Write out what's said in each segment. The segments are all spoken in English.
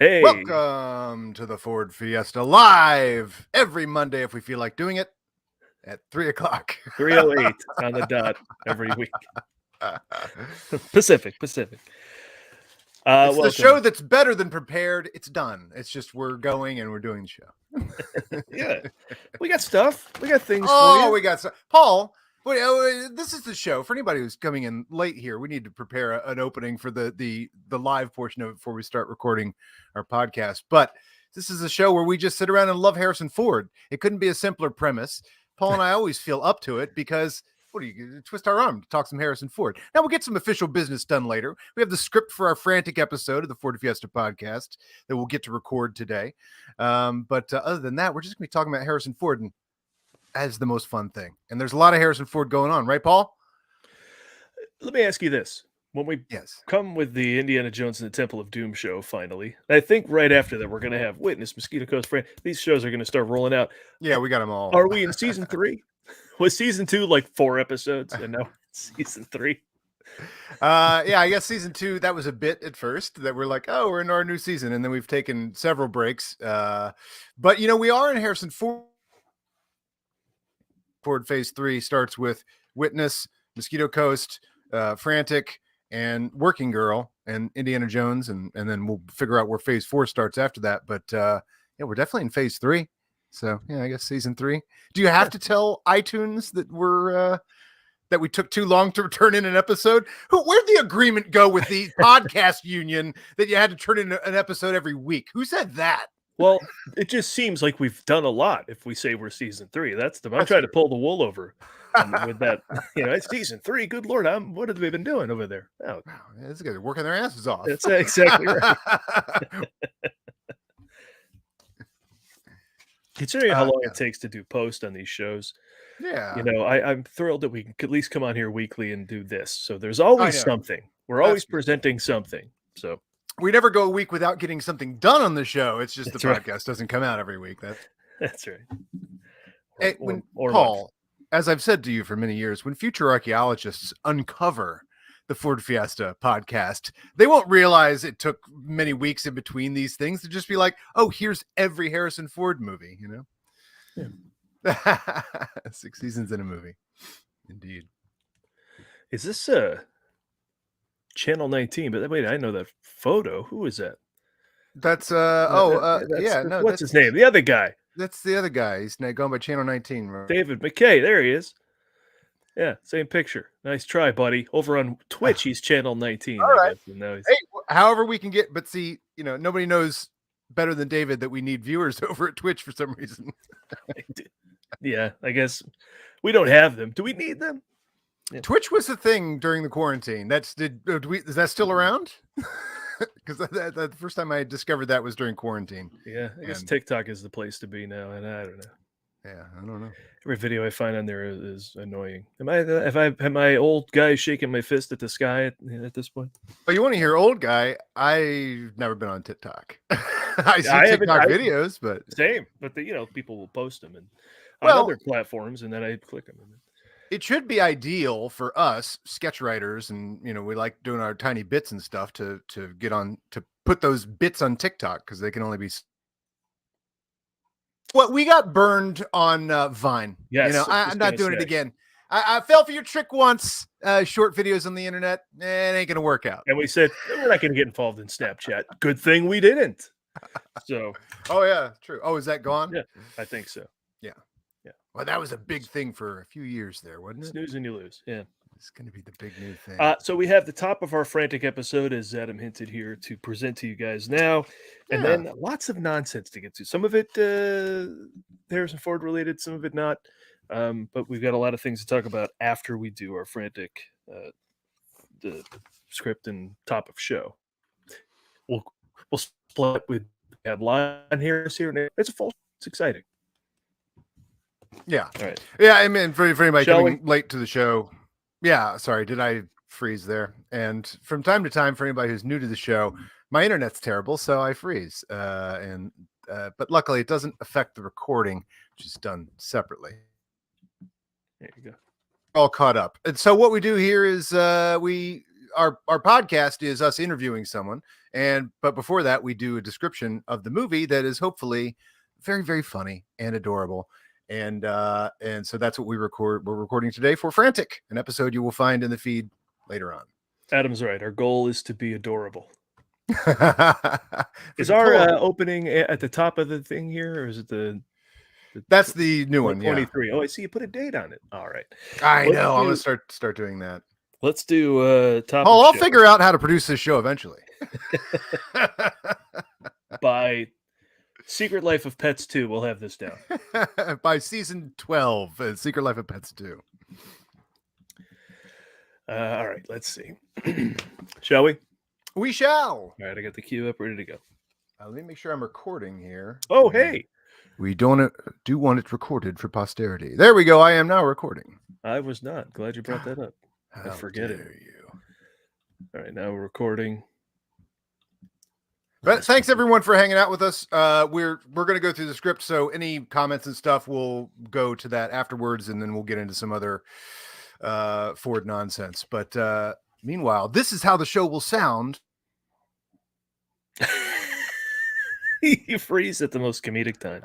Hey, Welcome to the Ford Fiesta live every Monday if we feel like doing it at 3 o'clock. 3:08 on the dot every week. Pacific. It's the Welcome. show that's better than prepared. It's done. It's just we're going and we're doing the show. Yeah, we got stuff. We got things for Oh, you. we got some. Paul, this is the show. For anybody who's coming in late here, we need to prepare an opening for the live portion of it before we start recording our podcast. But this is a show where we just sit around and love Harrison Ford. It couldn't be a simpler premise. Paul and I always feel up to it because what do you twist our arm to talk some Harrison Ford? Now we'll get some official business done later. We have the script for our Frantic episode of the Ford Fiesta podcast that we'll get to record today. But other than that, we're just gonna be talking about Harrison Ford and as the most fun thing. And there's a lot of Harrison Ford going on, right, Paul? Let me ask you this: when we Yes. come with the Indiana Jones and the Temple of Doom show, finally, I think right after that we're going to have Witness, Mosquito Coast, these shows are going to start rolling out. Yeah, we got them all. Are we in season 3? Was season 2 like 4 episodes, and now season 3? Yeah, I guess season 2, that was a bit at first that we're like, oh, we're in our new season, and then we've taken several breaks. But we are in Harrison Ford. Phase 3 starts with Witness, Mosquito Coast, Frantic, and Working Girl, and Indiana Jones, and then we'll figure out where Phase 4 starts after that. But yeah, we're definitely in Phase 3. So yeah, I guess season 3. Do you have to tell iTunes that that we took too long to turn in an episode? Where'd the agreement go with the podcast union that you had to turn in an episode every week? Who said that? Well, it just seems like we've done a lot if we say we're season 3. I'm trying to pull the wool over with that. It's season 3. Good Lord, what have they been doing over there? Oh, wow, these guys are working their asses off. That's exactly right. Considering how long it takes to do post on these shows, yeah, I'm thrilled that we can at least come on here weekly and do this. So there's always something. We're always presenting something. So we never go a week without getting something done on the show. It's just the podcast doesn't come out every week. That's right. Paul, as I've said to you for many years, when future archaeologists uncover the Ford Fiesta podcast, they won't realize it took many weeks in between these things to just be like, oh, here's every Harrison Ford movie, Yeah. 6 seasons in a movie. Indeed. Is this Channel 19? But wait, I know that photo. Who is that? That's what's his name? The other guy. That's the other guy. He's going by Channel 19. Right? David McKay. There he is. Yeah, same picture. Nice try, buddy. Over on Twitch, he's Channel 19. All right. Hey, however we can get, but see, nobody knows better than David that we need viewers over at Twitch for some reason. Yeah, I guess we don't have them. Do we need them? Yeah. Twitch was the thing during the quarantine. Is that still around? Because the first time I discovered that was during quarantine. Yeah, I guess TikTok is the place to be now, and I don't know. Yeah, I don't know. Every video I find on there is annoying. Am I old guy shaking my fist at the sky at this point? But you want to hear old guy? I've never been on TikTok. I see TikTok videos, but same. But people will post them on other platforms, and then I click them. It should be ideal for us sketch writers, and we like doing our tiny bits and stuff to get on to put those bits on TikTok because they can only be. Well, we got burned on Vine. Yes, I'm not doing it again. I fell for your trick once. Short videos on the internet, it ain't gonna work out. And we said we're not gonna get involved in Snapchat. Good thing we didn't. So. Oh yeah, true. Oh, is that gone? Yeah, I think so. Yeah. Well, that was a big thing for a few years there, wasn't it? Snooze and you lose. Yeah. It's going to be the big new thing. So we have the top of our Frantic episode, as Adam hinted here, to present to you guys now. And then lots of nonsense to get to. Some of it Harrison Ford related, some of it not. But we've got a lot of things to talk about after we do our Frantic the script and top of show. We'll split with headline here. It's it's exciting. Yeah. All right. Yeah, I mean, for anybody coming late to the show. Yeah, sorry, did I freeze there? And from time to time, for anybody who's new to the show, my internet's terrible, so I freeze. But luckily, it doesn't affect the recording, which is done separately. There you go. All caught up. And so what we do here is we our podcast is us interviewing someone, but before that, we do a description of the movie that is hopefully very, very funny and adorable. And so that's what we record. We're recording today for Frantic, an episode you will find in the feed later on. Adam's right. Our goal is to be adorable. Is our opening at the top of the thing here, or is it the that's the new one? 23. Oh, I see you put a date on it. All right. I know. I'm gonna start doing that. Let's do top. Oh, I'll figure out how to produce this show eventually. By Secret Life of Pets 2, we'll have this down. By season 12, Secret Life of Pets 2. All right, let's see. Shall we? We shall. All right, I got the cue up, ready to go. Let me make sure I'm recording here. Oh, hey. We do want it recorded for posterity. There we go. I am now recording. I was not. Glad you brought that up. I forget it. All right, now we're recording. But thanks everyone for hanging out with us. We're going to go through the script, so any comments and stuff will go to that afterwards, and then we'll get into some other Ford nonsense. But meanwhile, this is how the show will sound. You freeze at the most comedic time.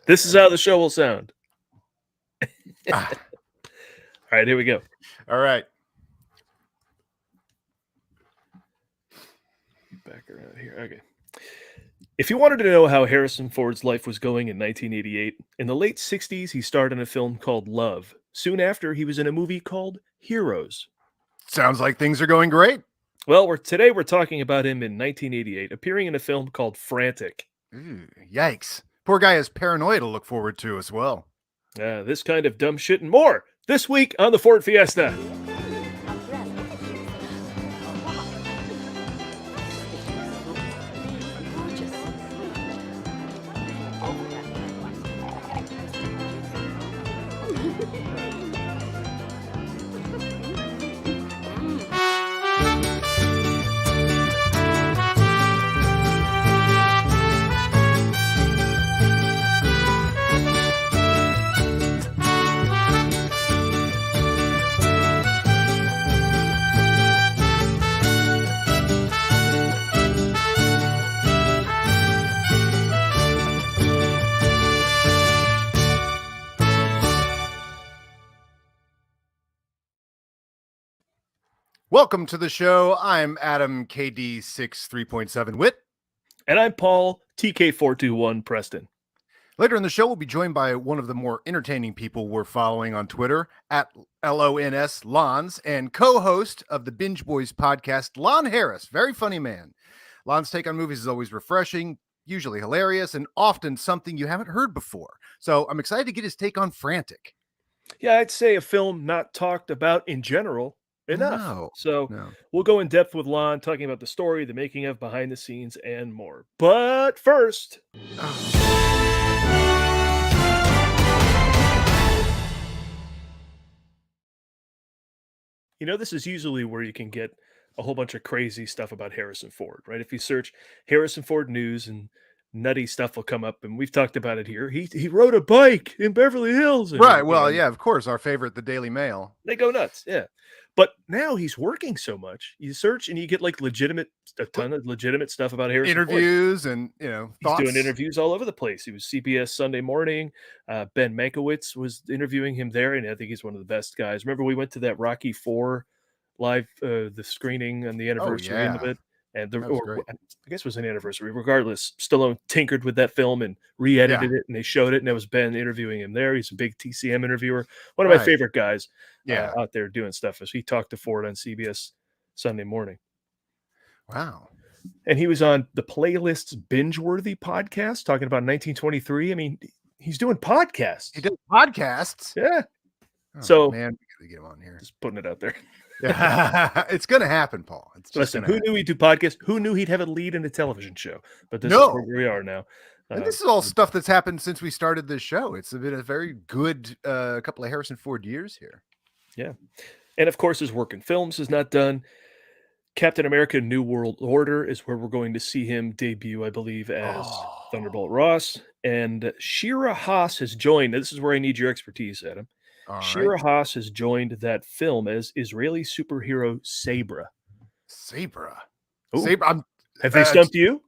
This is how the show will sound. All right, here we go. All right. Back around here. Okay. If you wanted to know how Harrison Ford's life was going in 1988, in the late 60s, he starred in a film called Love. Soon after, he was in a movie called Heroes. Sounds like things are going great. Well, today we're talking about him in 1988, appearing in a film called Frantic. Ooh, yikes. Poor guy has paranoia to look forward to as well. This kind of dumb shit and more this week on the Ford Fiesta. Welcome to the show. I'm Adam KD6 3.7 Wit. And I'm Paul TK421 Preston. Later in the show, we'll be joined by one of the more entertaining people we're following on Twitter, at LONS Lons, and co-host of the Binge Boys podcast, Lon Harris. Very funny man. Lon's take on movies is always refreshing, usually hilarious, and often something you haven't heard before. So I'm excited to get his take on Frantic. Yeah, I'd say a film not talked about in general enough. We'll go in depth with Lon, talking about the story, the making of, behind the scenes, and more. But first... You know, this is usually where you can get a whole bunch of crazy stuff about Harrison Ford, right? If you search Harrison Ford news, and nutty stuff will come up, and we've talked about it here. He rode a bike in Beverly Hills. Right. Well, yeah, of course. Our favorite, the Daily Mail. They go nuts. Yeah. But now he's working so much. You search and you get like a ton of legitimate stuff about Harrison interviews Ford. And, he's doing interviews all over the place. He was CBS Sunday Morning. Ben Mankiewicz was interviewing him there, and I think he's one of the best guys. Remember, we went to that Rocky IV live, the screening on the anniversary of it. And I guess it was an anniversary. Regardless, Stallone tinkered with that film and re-edited it, and they showed it, and it was Ben interviewing him there. He's a big TCM interviewer. One of my favorite guys out there doing stuff. As he talked to Ford on CBS Sunday Morning. Wow. And he was on the Playlist's Binge-Worthy podcast talking about 1923. I mean, he's doing podcasts. He did podcasts? Yeah. Oh, man, we gotta get him on here. Just putting it out there. It's gonna happen, Paul. Listen, who knew he'd do podcasts? Who knew he'd have a lead in a television show? But this is where we are now. And this is all stuff that's happened since we started this show. It's been a very good couple of Harrison Ford years here. Yeah. And of course, his work in films is not done. Captain America New World Order is where we're going to see him debut, I believe, as Thunderbolt Ross. And Shira Haas has joined. This is where I need your expertise, Adam. All right. Shira Haas has joined that film as Israeli superhero Sabra. Sabra. Oh, Sabra. I'm. have they stumped you?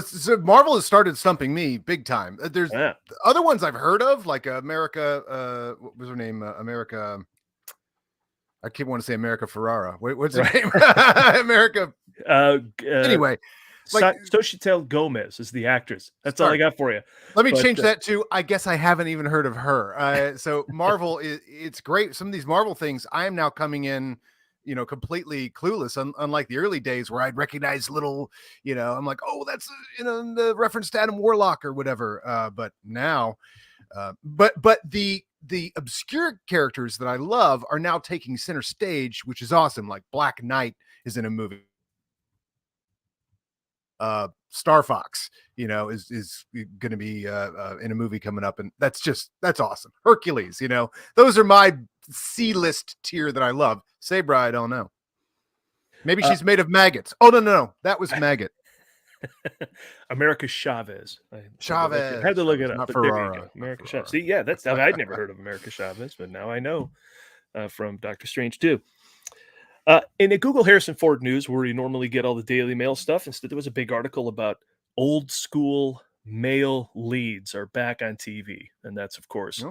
So Marvel has started stumping me big time. There's Yeah. other ones I've heard of, like America. What was her name? America. I keep wanting to say America Ferrara. What's her Right. name? America. Anyway, like Xochitl Gomez is the actress. That's all I sorry. got for you. Let me But, change that to, I guess I haven't even heard of her. So Marvel, it's great. Some of these Marvel things, I am now coming in, completely clueless. Unlike the early days where I'd recognize little, I'm like, oh, that's, the reference to Adam Warlock or whatever. But now, but the obscure characters that I love are now taking center stage, which is awesome. Like Black Knight is in a movie. Star Fox, is going to be in a movie coming up, and that's awesome. Hercules, those are my C-list tier that I love. Sabra, I don't know. Maybe she's made of maggots. Oh no, that was maggot. America Chavez. Chavez. I had to look it up. Not But Ferrara. there you go. America Chavez. See, yeah, I'd never heard of America Chavez, but now I know from Doctor Strange too. In a Google Harrison Ford News, where you normally get all the Daily Mail stuff, instead there was a big article about old school male leads are back on TV, and that's of course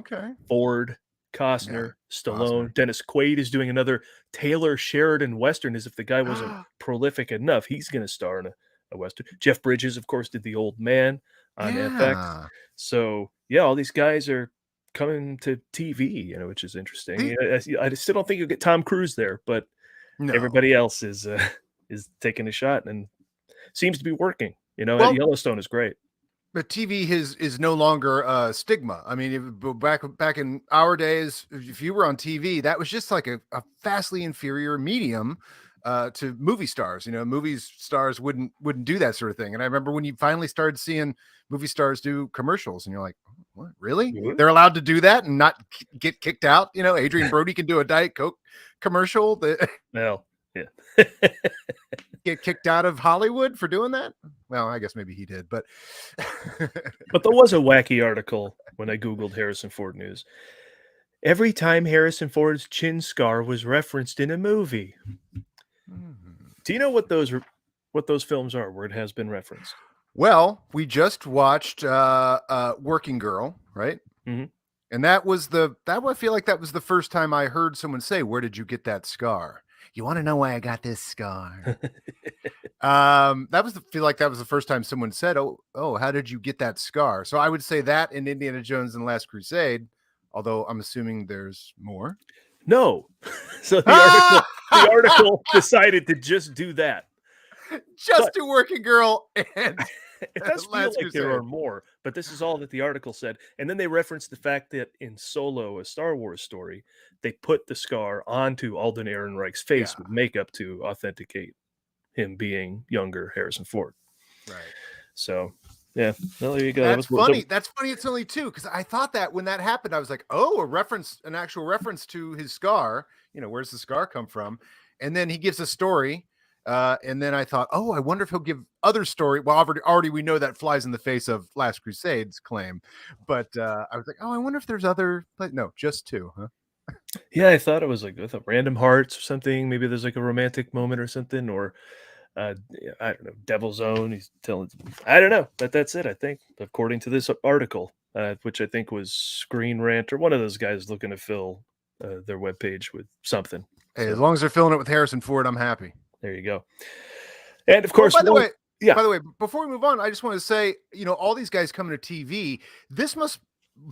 Ford, Costner, Stallone. Dennis Quaid is doing another Taylor Sheridan Western, as if the guy wasn't prolific enough. He's going to star in a Western. Jeff Bridges, of course, did The Old Man on FX. So, yeah, all these guys are coming to TV, which is interesting. I still don't think you'll get Tom Cruise there, but everybody else is taking a shot and seems to be working. Yellowstone is great. But TV is no longer a stigma. I mean, back in our days, if you were on TV, that was just like a vastly inferior medium to movie stars. Movie stars wouldn't do that sort of thing. And I remember when you finally started seeing movie stars do commercials, and you're like, what, really? Mm-hmm. They're allowed to do that and not get kicked out? Adrian Brody can do a Diet Coke commercial. Well, yeah. Get kicked out of Hollywood for doing that? Well, I guess maybe he did, but but there was a wacky article when I Googled Harrison Ford News. Every time Harrison Ford's chin scar was referenced in a movie. Do you know what those films are where it has been referenced? Well, we just watched Working Girl, right? Mm-hmm. And I feel like that was the first time I heard someone say, "Where did you get that scar?" You want to know why I got this scar? Feel like that was the first time someone said, "Oh, how did you get that scar?" So I would say that in Indiana Jones and the Last Crusade, although I'm assuming there's more. No. So the article decided to just do that. Just do Working Girl and it does feel like there are more, but this is all that the article said. And then they referenced the fact that in Solo, a Star Wars story, they put the scar onto Alden Ehrenreich's face with makeup to authenticate him being younger Harrison Ford. Right. So, yeah, well, there you go. That's funny. That's funny. It's only two, because I thought that when that happened, I was like, oh, an actual reference to his scar. Where's the scar come from? And then he gives a story. And then I thought, oh, I wonder if he'll give other story. Well, already we know that flies in the face of Last Crusade's claim, but I was like, oh, I wonder if there's other. No, just two, huh? Yeah, I thought it was like with a Random Hearts or something. Maybe there's like a romantic moment or something, or I don't know, Devil's Own. He's telling, I don't know, but that's it. I think, according to this article, which I think was Screen Rant or one of those guys looking to fill their webpage with something. Hey, as long as they're filling it with Harrison Ford, I'm happy. There you go. And of course, by the way, before we move on, I just want to say, all these guys coming to TV, this must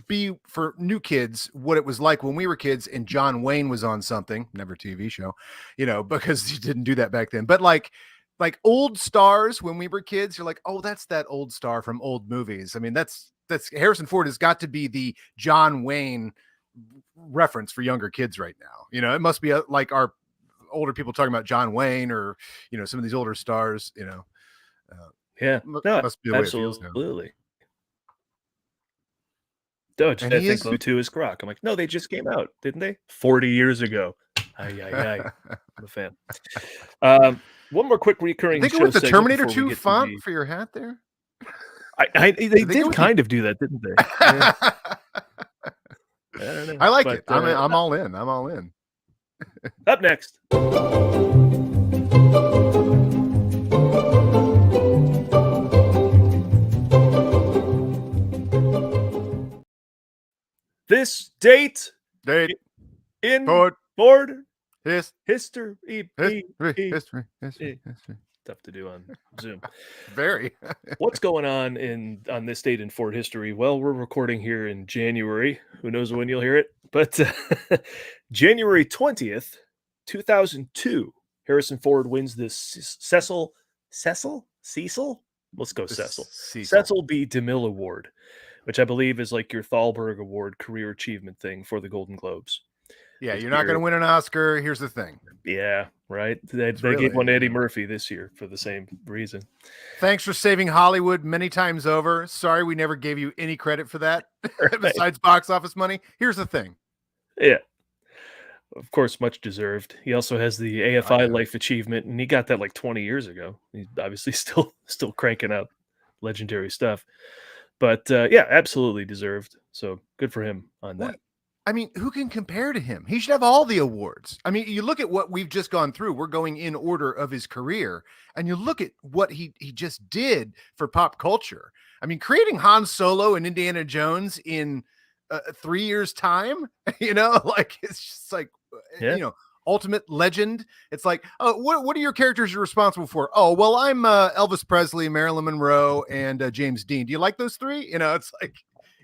be for new kids what it was like when we were kids and John Wayne was on something, never TV show, because he didn't do that back then. But like old stars when we were kids, you're like, oh, that's that old star from old movies. I mean, that's Harrison Ford has got to be the John Wayne reference for younger kids right now. It must be like our older people talking about John Wayne or some of these older stars. Yeah, no, must be the absolutely. I think so too is Croc. I'm like, no, they just came out, didn't they? 40 years ago. I'm a fan. One more quick recurring. Think it was the Terminator 2 font for your hat there. They did kind of do that, didn't they? Yeah. don't know. I like But, it. I'm all in. I'm all in. Up next. This date in Ford Ford history. history. History. Tough to do on Zoom. Very. What's going on this date in Ford history? Well, we're recording here in January. Who knows when you'll hear it? But January 20th, 2002, Harrison Ford wins the Cecil? Let's go Cecil. Cecil B. DeMille Award, which I believe is like your Thalberg Award career achievement thing for the Golden Globes. Yeah, This you're not going year. to win an Oscar. Here's the thing. Yeah, right. They really, gave one to Eddie Murphy this year for the same reason. Thanks for saving Hollywood many times over. Sorry, we never gave you any credit for that Right. besides box office money. Here's the thing. Yeah. Of course, much deserved. He also has the AFI Life Achievement, and he got that like 20 years ago. He's obviously still cranking out legendary stuff. But yeah, absolutely deserved. So good for him on that. I mean, who can compare to him? He should have all the awards. I mean, you look at what we've just gone through. We're going in order of his career, and you look at what he just did for pop culture. I mean, creating Han Solo and Indiana Jones in 3 years' time, like it's just like, ultimate legend. It's like, oh, what are your characters you're responsible for? Oh, well, I'm Elvis Presley, Marilyn Monroe, and James Dean. Do you like those three? It's like,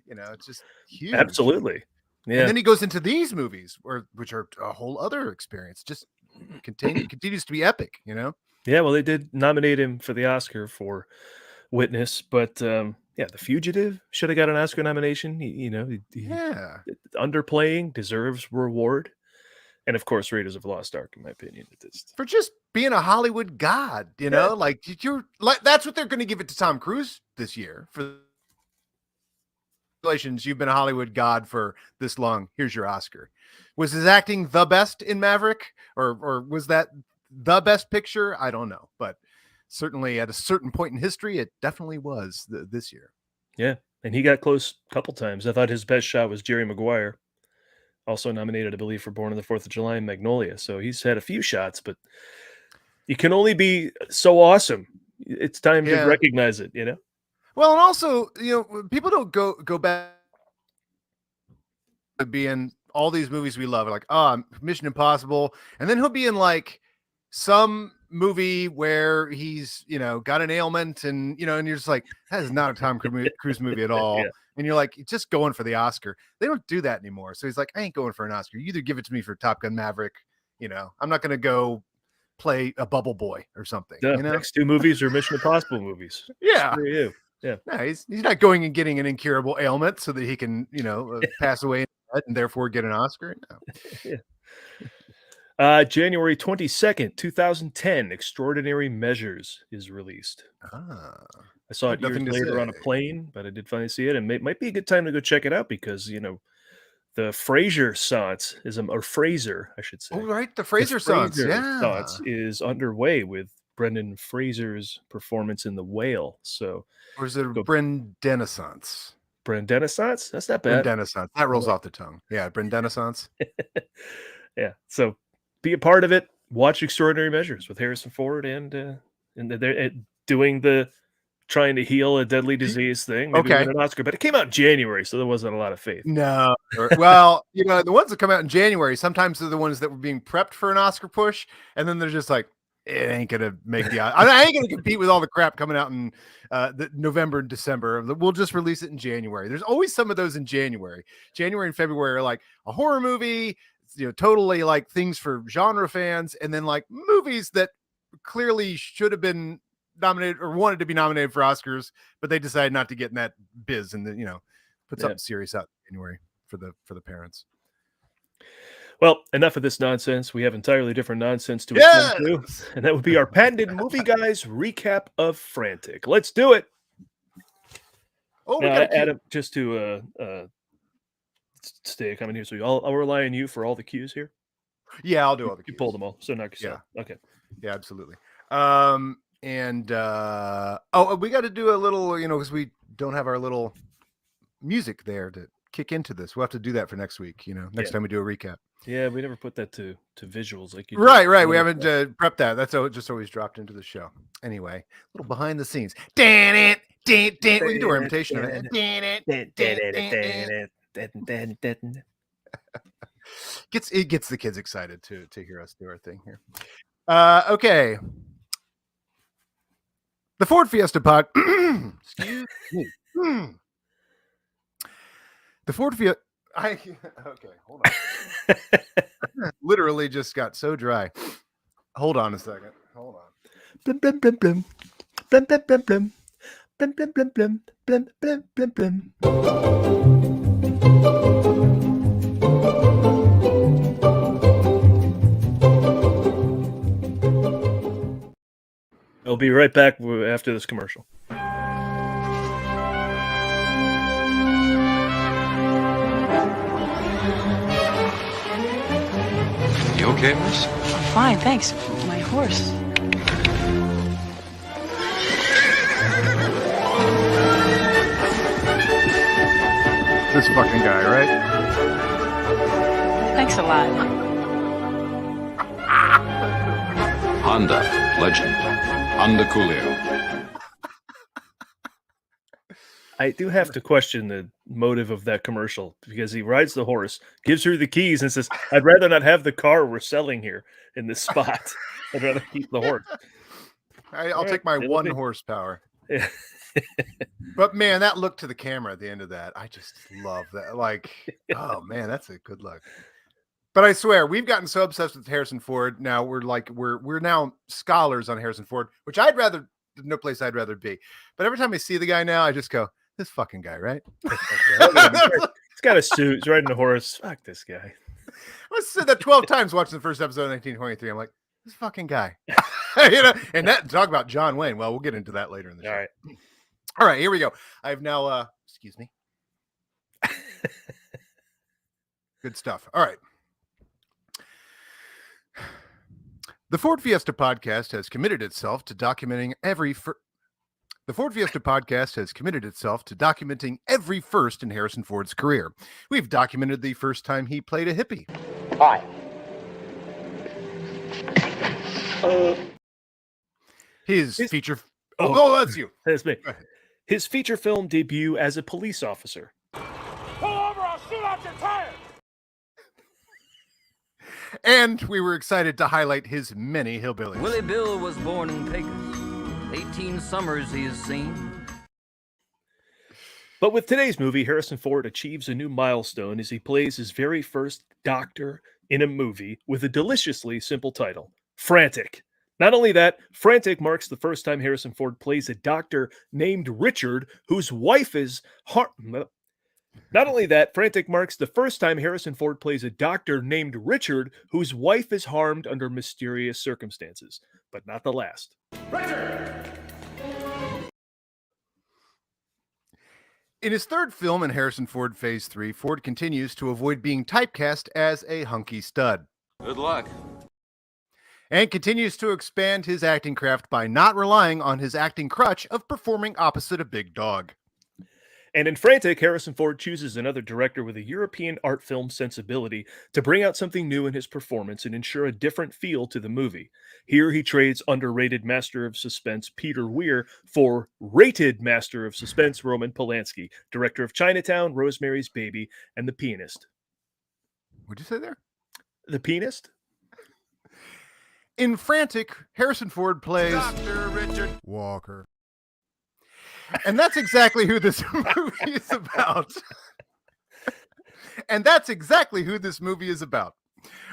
it's just huge. Absolutely. Yeah. And then he goes into these movies, which are a whole other experience. Just continues to be epic, Yeah, well, they did nominate him for the Oscar for Witness, but yeah, The Fugitive should have got an Oscar nomination. He underplaying, deserves reward. And of course, Raiders of the Lost Ark, in my opinion, for just being a Hollywood god, like that's what they're going to give it to Tom Cruise this year for. Congratulations, you've been a Hollywood god for this long. Here's your Oscar. Was his acting the best in Maverick, or was that the best picture? I don't know, but certainly at a certain point in history, it definitely was this year. Yeah, and he got close a couple times. I thought his best shot was Jerry Maguire, also nominated, I believe, for Born on the 4th of July and Magnolia. So he's had a few shots, but you can only be so awesome. It's time to recognize it, Well, and also, people don't go back to be in all these movies we love, like, Mission Impossible, and then he'll be in like some movie where he's, got an ailment, and and you're just like, that is not a Tom Cruise movie at all. Yeah. And you're like, just going for the Oscar. They don't do that anymore. So he's like, I ain't going for an Oscar. You either give it to me for Top Gun Maverick, I'm not going to go play a bubble boy or something. Next two movies are Mission Impossible movies. Yeah. Screw you. Yeah. No, he's not going and getting an incurable ailment so that he can, pass away and therefore get an Oscar. No. Yeah. January 22nd, 2010, Extraordinary Measures is released. I saw it years later on a plane, but I did finally see it, and it might be a good time to go check it out because, the Fraser Science or Fraser, I should say. Oh, right. The Fraser Science is underway with Brendan Fraser's performance in The Whale. So, or is it Brendenaissance? Brendenaissance? That's not bad. Brendenaissance. That rolls off the tongue. Yeah, Brendenaissance. Yeah. So be a part of it. Watch Extraordinary Measures with Harrison Ford and they're doing the trying to heal a deadly disease thing. Maybe win an Oscar, but it came out in January, so there wasn't a lot of faith. No. Well, the ones that come out in January, sometimes they're the ones that were being prepped for an Oscar push, and then they're just like, it ain't gonna make the. I ain't gonna compete with all the crap coming out in November and December. We'll just release it in January. There's always some of those in January. January and February are like a horror movie, totally like things for genre fans, and then like movies that clearly should have been nominated or wanted to be nominated for Oscars, but they decided not to get in that biz and then put something serious out in January for the parents. Well, enough of this nonsense. We have entirely different nonsense to attend to, and that would be our patented movie guys recap of Frantic. Let's do it. Oh, now, Adam, just to stay coming here, so I'll rely on you for all the cues here. Yeah, I'll do all the cues. You pull them all, so knock yourself. Yeah. Okay. Yeah, absolutely. And we got to do a little, because we don't have our little music there to kick into this. We'll have to do that for next week. Next time we do a recap. Yeah, we never put that to visuals like you. Right. We haven't prepped that. That's just always dropped into the show. Anyway, a little behind the scenes. Dan it. We can do our imitation of it. It gets the kids excited to hear us do our thing here. Okay. The Ford Fiesta pod. Excuse me. The Ford Fiesta. Okay, hold on. Literally just got so dry. Hold on a second. Hold on. Blim blim blim blim. Blim blim blim blim. Blim blim blim blim. Blim blim blim blim. I'll be right back after this commercial. You okay, miss? I'm fine, thanks. My horse. This fucking guy, right? Thanks a lot. Honda, legend. Honda Coolio. I do have to question the motive of that commercial because he rides the horse, gives her the keys, and says, "I'd rather not have the car we're selling here in this spot. I'd rather keep the horse." I'll take my 1 horsepower. Yeah. But man, that look to the camera at the end of that, I just love that. Like, oh man, that's a good look. But I swear, we've gotten so obsessed with Harrison Ford. Now we're now scholars on Harrison Ford, which there's no place I'd rather be. But every time I see the guy now, I just go, this fucking guy, right? He's got a suit. He's riding a horse. Fuck this guy. I said that 12 times watching the first episode of 1923. I'm like, this fucking guy. And that talk about John Wayne. Well, we'll get into that later in the show. All right, here we go. I've now excuse me. Good stuff. All right. The Ford Fiesta podcast has committed itself to documenting every first in Harrison Ford's career. We've documented the first time he played a hippie. Hi. His feature. Oh, that's you. That's me. His feature film debut as a police officer. Pull over, I'll shoot out your tires. And we were excited to highlight his many hillbillies. Willie Bill was born in Pecos. 18 summers he has seen. But with today's movie, Harrison Ford achieves a new milestone as he plays his very first doctor in a movie with a deliciously simple title, Frantic. Not only that, Frantic marks the first time Harrison Ford plays a doctor named Richard, whose wife is Not only that, Frantic marks the first time Harrison Ford plays a doctor named Richard, whose wife is harmed under mysterious circumstances, but not the last. Richard! In his third film in Harrison Ford Phase 3, Ford continues to avoid being typecast as a hunky stud. Good luck. And continues to expand his acting craft by not relying on his acting crutch of performing opposite a big dog. And in Frantic, Harrison Ford chooses another director with a European art film sensibility to bring out something new in his performance and ensure a different feel to the movie. Here he trades underrated master of suspense Peter Weir for rated master of suspense Roman Polanski, director of Chinatown, Rosemary's Baby, and The Pianist. What'd you say there? The Pianist? In Frantic, Harrison Ford plays Dr. Richard Walker. And that's exactly who this movie is about.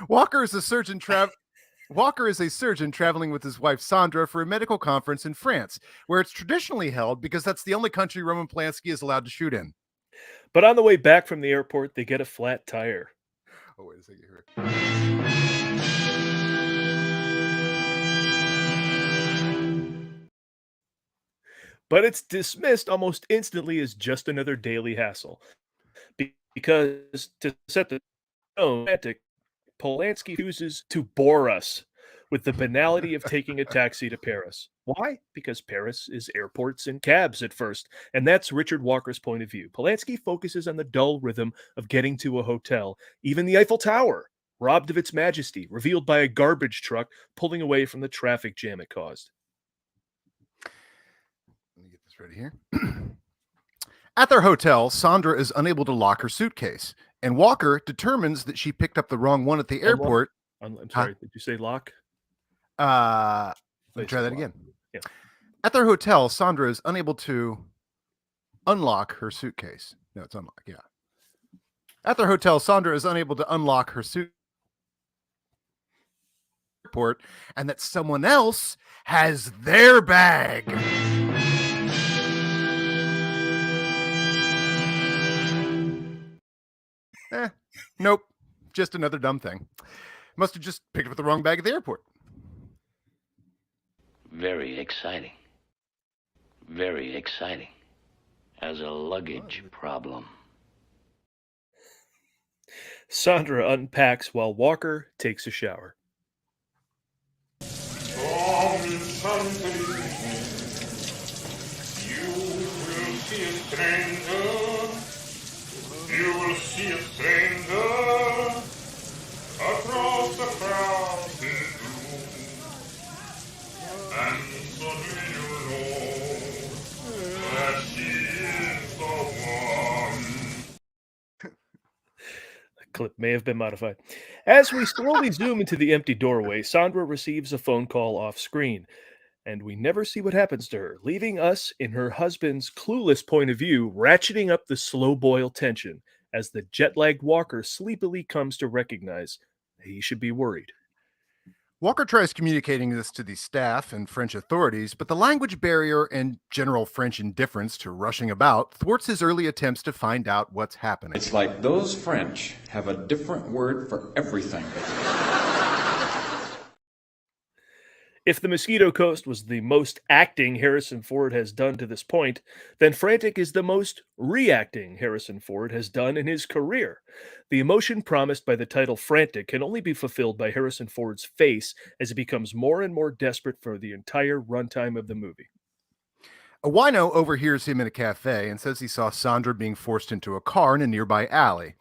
Walker is a surgeon traveling with his wife Sandra for a medical conference in France, where it's traditionally held because that's the only country Roman Polanski is allowed to shoot in. But on the way back from the airport, they get a flat tire. Oh, wait a second here. But it's dismissed almost instantly as just another daily hassle. Because to set the tone, Polanski chooses to bore us with the banality of taking a taxi to Paris. Why? Because Paris is airports and cabs at first, and that's Richard Walker's point of view. Polanski focuses on the dull rhythm of getting to a hotel, even the Eiffel Tower, robbed of its majesty, revealed by a garbage truck pulling away from the traffic jam it caused. Let me get this ready here. At their hotel, Sandra is unable to lock her suitcase, and Walker determines that she picked up the wrong one at the airport. I'm sorry, did you say lock? Let me try that again. Yeah. At their hotel, Sandra is unable to unlock her suitcase. No, it's unlocked. Yeah. At their hotel, Sandra is unable to unlock her suitcase, and that someone else has their bag. Nope. Just another dumb thing. Must have just picked up the wrong bag at the airport. Very exciting. Very exciting. As a luggage problem. Sandra unpacks while Walker takes a shower. You will see a stranger across the fountain blue, and suddenly you know that she is the one. The clip may have been modified. As we slowly zoom into the empty doorway, Sandra receives a phone call off screen, and we never see what happens to her, leaving us in her husband's clueless point of view, ratcheting up the slow boil tension as the jet-lagged Walker sleepily comes to recognize that he should be worried. Walker tries communicating this to the staff and French authorities, but the language barrier and general French indifference to rushing about thwarts his early attempts to find out what's happening. It's like those French have a different word for everything. If The Mosquito Coast was the most acting Harrison Ford has done to this point, then Frantic is the most reacting Harrison Ford has done in his career. The emotion promised by the title Frantic can only be fulfilled by Harrison Ford's face as he becomes more and more desperate for the entire runtime of the movie. A wino overhears him in a cafe and says he saw Sandra being forced into a car in a nearby alley.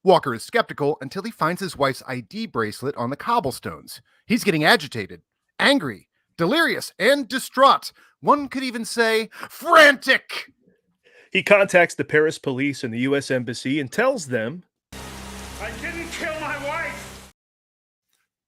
Walker is skeptical until he finds his wife's ID bracelet on the cobblestones. He's getting agitated, angry, delirious, and distraught. One could even say frantic. He contacts the Paris police and the U.S. Embassy and tells them, I didn't kill my wife!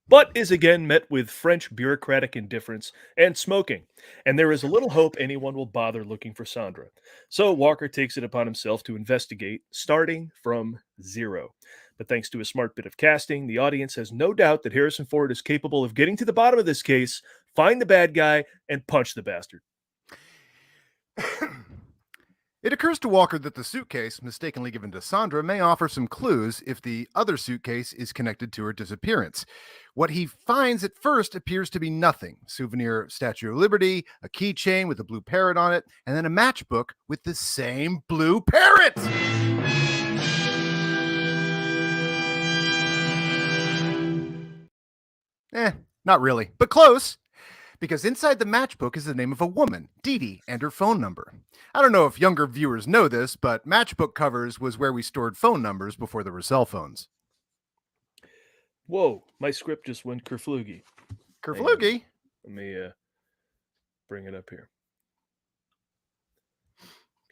but is again met with French bureaucratic indifference and smoking, and there is little hope anyone will bother looking for Sandra. So Walker takes it upon himself to investigate, starting from zero. But thanks to a smart bit of casting, the audience has no doubt that Harrison Ford is capable of getting to the bottom of this case, find the bad guy, and punch the bastard. It occurs to Walker that the suitcase, mistakenly given to Sandra, may offer some clues if the other suitcase is connected to her disappearance. What he finds at first appears to be nothing. Souvenir Statue of Liberty, a keychain with a blue parrot on it, and then a matchbook with the same blue parrot! Not really, but close. Because inside the matchbook is the name of a woman, Dee Dee, and her phone number. I don't know if younger viewers know this, but matchbook covers was where we stored phone numbers before there were cell phones. Whoa, my script just went kerfloogie. Kerfloogie? Let me bring it up here.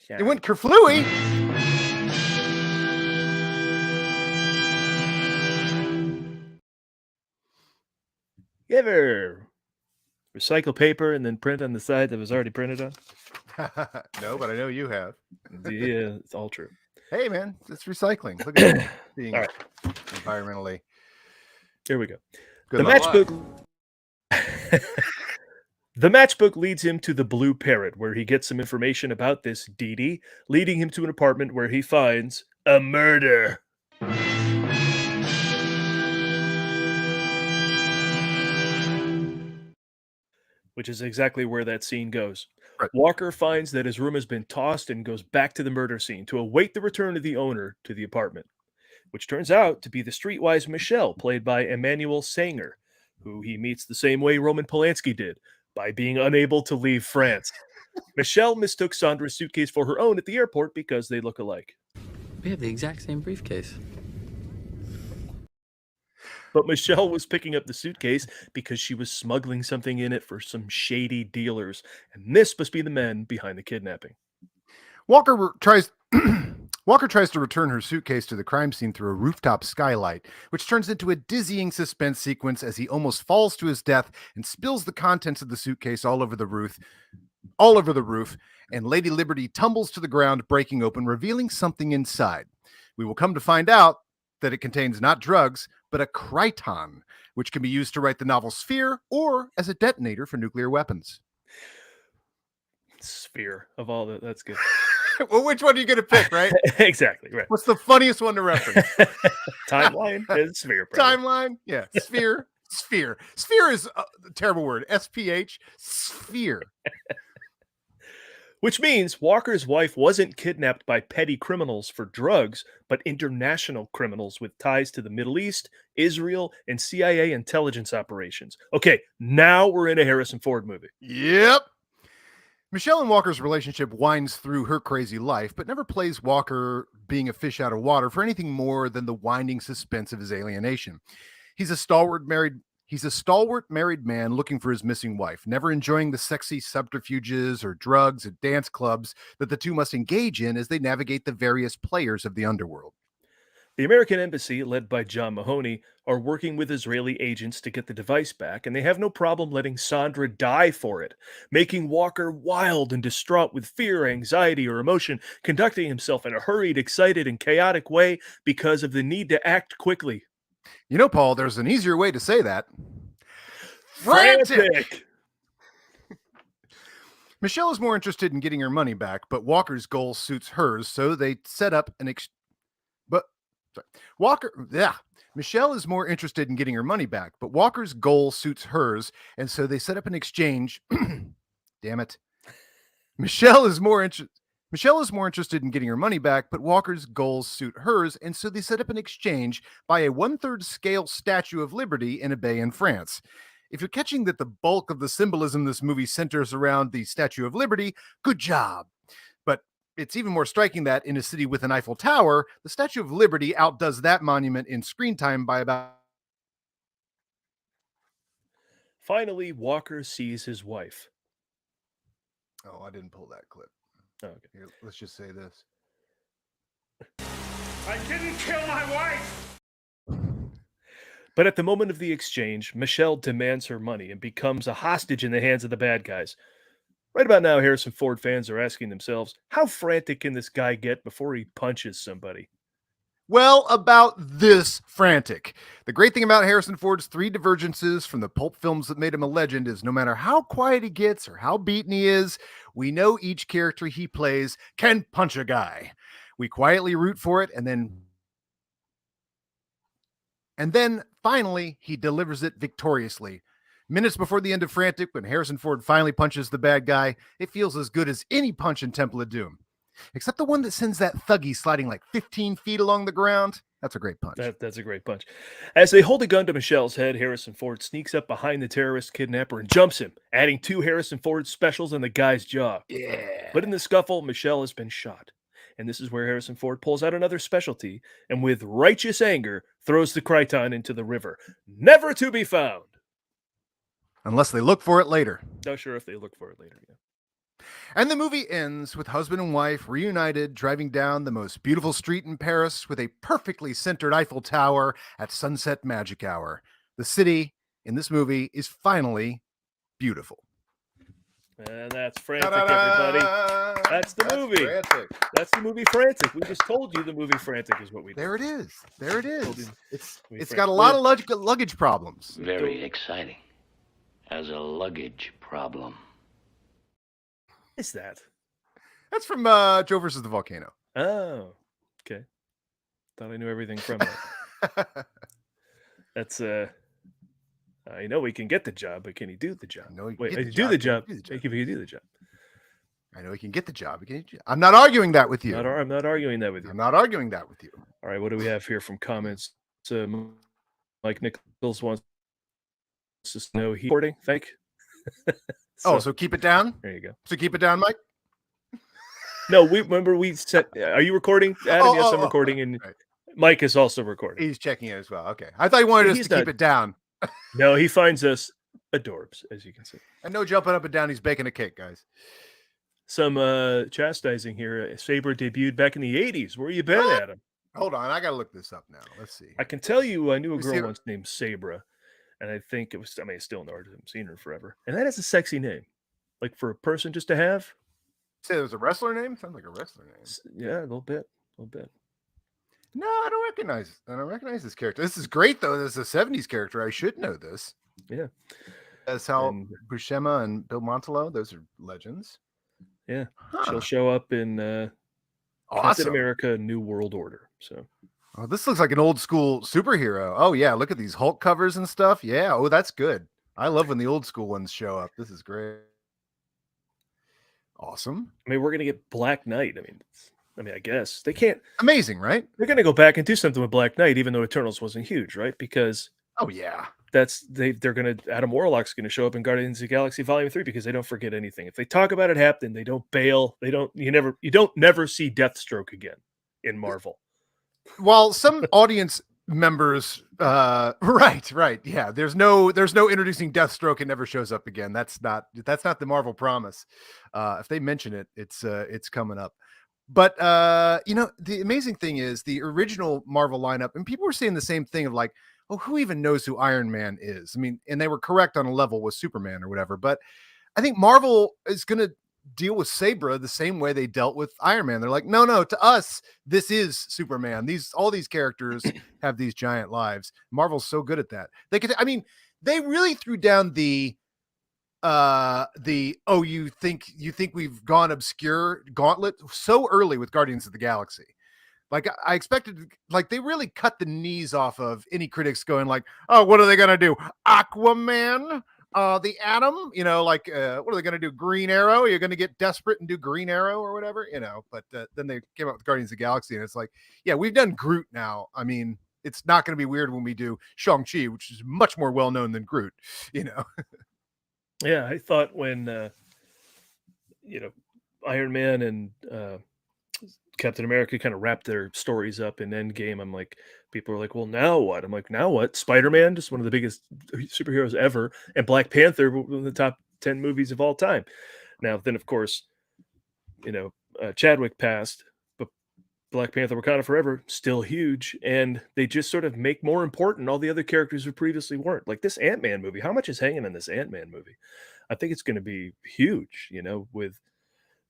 It went kerflooey. You ever recycle paper and then print on the side that was already printed on? No, but I know you have. Yeah, it's all true. Hey, man, it's recycling. Look at it being All right. environmentally. Here we go. Good The luck. matchbook. The matchbook leads him to the Blue Parrot, where he gets some information about this Dee Dee, leading him to an apartment where he finds a murder. Which is exactly where that scene goes. Right. Walker finds that his room has been tossed and goes back to the murder scene to await the return of the owner to the apartment, which turns out to be the streetwise Michelle, played by Emmanuel Sanger, who he meets the same way Roman Polanski did, by being unable to leave France. Michelle mistook Sandra's suitcase for her own at the airport because they look alike. We have the exact same briefcase. But Michelle was picking up the suitcase because she was smuggling something in it for some shady dealers, and this must be the men behind the kidnapping. Walker tries to return her suitcase to the crime scene through a rooftop skylight, which turns into a dizzying suspense sequence as he almost falls to his death and spills the contents of the suitcase all over the roof, and Lady Liberty tumbles to the ground, breaking open, revealing something inside. We will come to find out that it contains not drugs, but a kryton, which can be used to write the novel Sphere or as a detonator for nuclear weapons. Sphere of all that, that's good. Well, which one are you going to pick, right? Exactly, right. What's the funniest one to reference? Timeline and Sphere. Probably. Timeline? Yeah. Sphere. Sphere. Sphere is a terrible word. SPH. Sphere. Which means Walker's wife wasn't kidnapped by petty criminals for drugs, but international criminals with ties to the Middle East, Israel, and CIA intelligence operations. Okay, now we're in a Harrison Ford movie. Yep. Michelle and Walker's relationship winds through her crazy life, but never plays Walker being a fish out of water for anything more than the winding suspense of his alienation. He's a stalwart married man looking for his missing wife, never enjoying the sexy subterfuges or drugs at dance clubs that the two must engage in as they navigate the various players of the underworld. The American embassy, led by John Mahoney, are working with Israeli agents to get the device back, and they have no problem letting Sandra die for it, making Walker wild and distraught with fear, anxiety, or emotion, conducting himself in a hurried, excited, and chaotic way because of the need to act quickly. You know, Paul, there's an easier way to say that. Frantic! Michelle is more interested in getting her money back, but Walker's goal suits hers, so they set up an Michelle is more interested in getting her money back, but Walker's goal suits hers, and so they set up an exchange. Damn it. Michelle is more interested in getting her money back, but Walker's goals suit hers, and so they set up an exchange by a 1/3 scale Statue of Liberty in a bay in France. If you're catching that the bulk of the symbolism in this movie centers around the Statue of Liberty, good job. But it's even more striking that in a city with an Eiffel Tower, the Statue of Liberty outdoes that monument in screen time by about... Finally, Walker sees his wife. Oh, I didn't pull that clip. Oh, okay. Here, let's just say this. I didn't kill my wife! But at the moment of the exchange, Michelle demands her money and becomes a hostage in the hands of the bad guys. Right about now, Harrison Ford fans are asking themselves, how frantic can this guy get before he punches somebody? Well, about this frantic. The great thing about Harrison Ford's three divergences from the pulp films that made him a legend is no matter how quiet he gets or how beaten he is, we know each character he plays can punch a guy. We quietly root for it, and then finally he delivers it victoriously. Minutes before the end of Frantic, when Harrison Ford finally punches the bad guy, it feels as good as any punch in Temple of Doom. Except the one that sends that thuggy sliding like 15 feet along the ground. That's a great punch. That's a great punch. As they hold a gun to Michelle's head, Harrison Ford sneaks up behind the terrorist kidnapper and jumps him, adding 2 Harrison Ford specials in the guy's jaw. Yeah. But in the scuffle, Michelle has been shot. And this is where Harrison Ford pulls out another specialty and with righteous anger throws the kryton into the river, never to be found. Unless they look for it later. Not sure if they look for it later. Yeah. And the movie ends with husband and wife reunited, driving down the most beautiful street in Paris with a perfectly centered Eiffel Tower at sunset magic hour. The city in this movie is finally beautiful. And that's Frantic, everybody. That's the movie. Frantic. That's the movie Frantic. We just told you the movie Frantic is what we did. There it is. There it is. It's Frantic. got a lot of luggage problems. Very exciting. As a luggage problem. What is that? That's from Joe versus the Volcano. Oh, okay. Thought I knew everything from that. That's I know he can get the job, but can he do the job? No, he Wait, can get the do job. the job. Can he do the Thank you if he can do the job. I know he can get the job. I'm not arguing that with you. I'm not arguing that with you. I'm not arguing that with you. All right, what do we have here from comments? Mike Nichols wants us know he's recording. Thank. So keep it down. There you go. So keep it down, Mike. No, we said. Are you recording, Adam? Yes, I'm recording, and right. Mike is also recording. He's checking it as well. Okay, I thought he wanted us to keep it down. No, he finds us adorbs, as you can see. And no jumping up and down. He's baking a cake, guys. Some chastising here. Sabre debuted back in the 80s. Where you been, Adam? Hold on, I gotta look this up now. Let's see. I can tell you, I knew a girl once named Sabra, and I think it was. I mean, it's still in the art. I haven't seen her forever, and that is a sexy name, like for a person just to have. Say it was a wrestler name. Sounds like a wrestler name. Yeah, a little bit. No, I don't recognize this character. This is great though. This is a '70s character. I should know this. Yeah. That's how Buscema and Bill Montello. Those are legends. Yeah. She'll show up in Captain America: New World Order. So. Oh, this looks like an old school superhero. Oh yeah, look at these Hulk covers and stuff. Yeah. Oh, that's good. I love when the old school ones show up. This is great. Awesome. I mean, we're gonna get Black Knight. I mean, I guess they can't. Amazing, right? They're gonna go back and do something with Black Knight, even though Eternals wasn't huge, right? Because they're gonna Adam Warlock's gonna show up in Guardians of the Galaxy Volume 3 because they don't forget anything. If they talk about it happen, they don't bail. You don't never see Deathstroke again in Marvel. While some audience members right, yeah, there's no introducing Deathstroke. It never shows up again. That's not the Marvel promise. If they mention it, it's coming up. But the amazing thing is the original Marvel lineup, and people were saying the same thing of like, oh, who even knows who Iron Man is? I mean, and they were correct on a level with Superman or whatever, but I think Marvel is going to deal with Sabra the same way they dealt with Iron Man. They're like, no, to us, this is Superman. All these characters have these giant lives. Marvel's so good at that. They really threw down you think we've gone obscure gauntlet so early with Guardians of the Galaxy. Like I expected, like they really cut the knees off of any critics going like, oh, what are they gonna do? Aquaman, the Atom, what are they gonna do? Green Arrow? You're gonna get desperate and do Green Arrow or whatever, But then they came out with Guardians of the Galaxy, and it's like, yeah, we've done Groot now. I mean, it's not gonna be weird when we do Shang-Chi, which is much more well known than Groot, Yeah, I thought when Iron Man and Captain America kind of wrapped their stories up in Endgame, I'm like, people are like, well, now what? I'm like, now what? Spider-Man, just one of the biggest superheroes ever, and Black Panther, one of the top 10 movies of all time. Now, then, of course, Chadwick passed, but Black Panther Wakanda Forever, still huge, and they just sort of make more important all the other characters who previously weren't. Like this Ant-Man movie, how much is hanging in this Ant-Man movie? I think it's going to be huge, with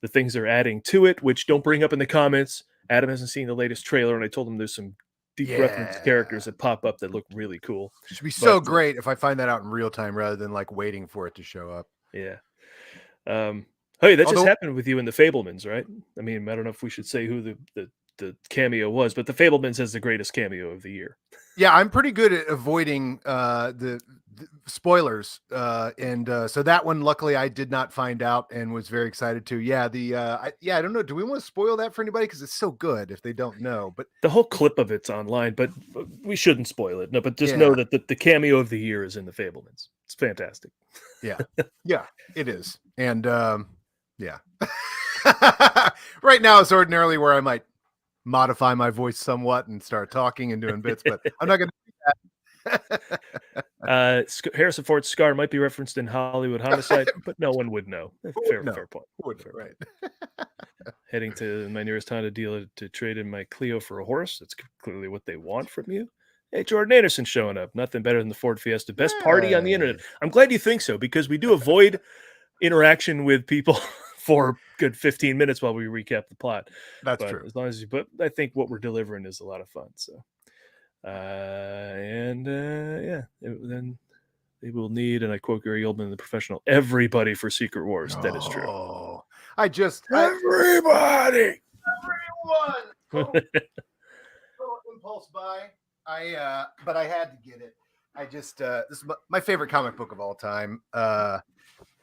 the things they're adding to it, which don't bring up in the comments. Adam hasn't seen the latest trailer, and I told him there's some deep reference characters that pop up that look really cool. It should be so great if I find that out in real time rather than like waiting for it to show up. Yeah. Hey, that just happened with you in the Fablemans, right? I mean, I don't know if we should say who the cameo was, but the Fablemans has the greatest cameo of the year. Yeah, I'm pretty good at avoiding the spoilers, and so that one, luckily, I did not find out and was very excited to. Yeah, I don't know. Do we want to spoil that for anybody? Because it's so good if they don't know. But the whole clip of it's online, but we shouldn't spoil it. No, but just know that the cameo of the year is in the Fablemans. It's fantastic. Yeah, yeah, it is, and yeah. Right now, it's ordinarily where I might modify my voice somewhat and start talking and doing bits, but I'm not going to do that. Harrison Ford's scar might be referenced in Hollywood Homicide, but no one would know. Fair point. Right. Heading to my nearest Honda dealer to trade in my Clio for a horse. That's clearly what they want from you. Hey, Jordan Anderson showing up. Nothing better than the Ford Fiesta. Best party on the internet. I'm glad you think so, because we do avoid interaction with people for a good 15 minutes while we recap the plot. That's true. As long as but I think what we're delivering is a lot of fun. So, then they will need, and I quote Gary Oldman, the professional, everybody for Secret Wars. That is true. Everybody, everyone. Impulse buy. But I had to get it. This is my favorite comic book of all time.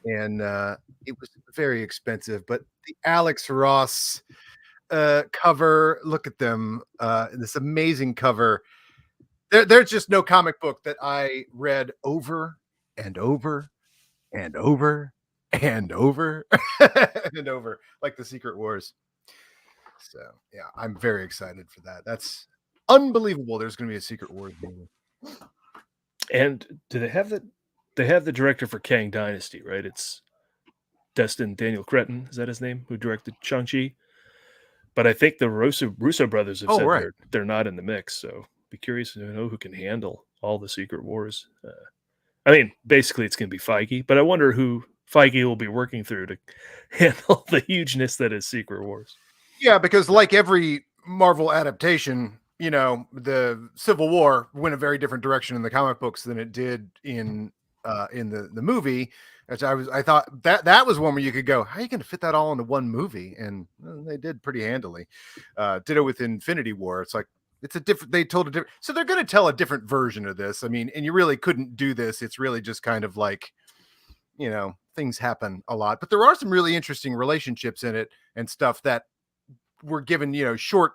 And it was very expensive, but the Alex Ross cover, look at them, this amazing cover. There's just no comic book that I read over and over and over and over and over, like the Secret Wars. So yeah, I'm very excited for that. That's unbelievable. There's going to be a Secret Wars movie. And do they have the? They have the director for Kang Dynasty, right? It's Destin Daniel Cretton. Is that his name? Who directed Shang-Chi? But I think the Russo brothers have said right. they're not in the mix. So be curious to know who can handle all the Secret Wars. I mean, basically, it's going to be Feige, but I wonder who Feige will be working through to handle the hugeness that is Secret Wars. Yeah, because like every Marvel adaptation, you know, the Civil War went a very different direction in the comic books than it did in the movie. As I thought that was one where you could go, how are you going to fit that all into one movie? And they did pretty handily. Did it with Infinity War. It's like it's a different. They told a different. So they're going to tell a different version of this. I mean, and you really couldn't do this. It's really just kind of like, you know, things happen a lot, but there are some really interesting relationships in it and stuff that were given, you know, short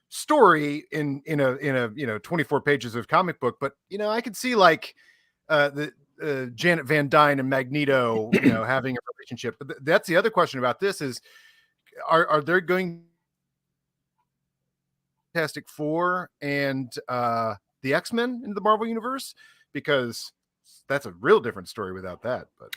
story in a you know 24 pages of comic book. But you know, I could see like the Janet Van Dyne and Magneto, you know, having a relationship. But that's the other question about this is, are there going Fantastic Four and the X-Men into the Marvel universe? Because that's a real different story without that. But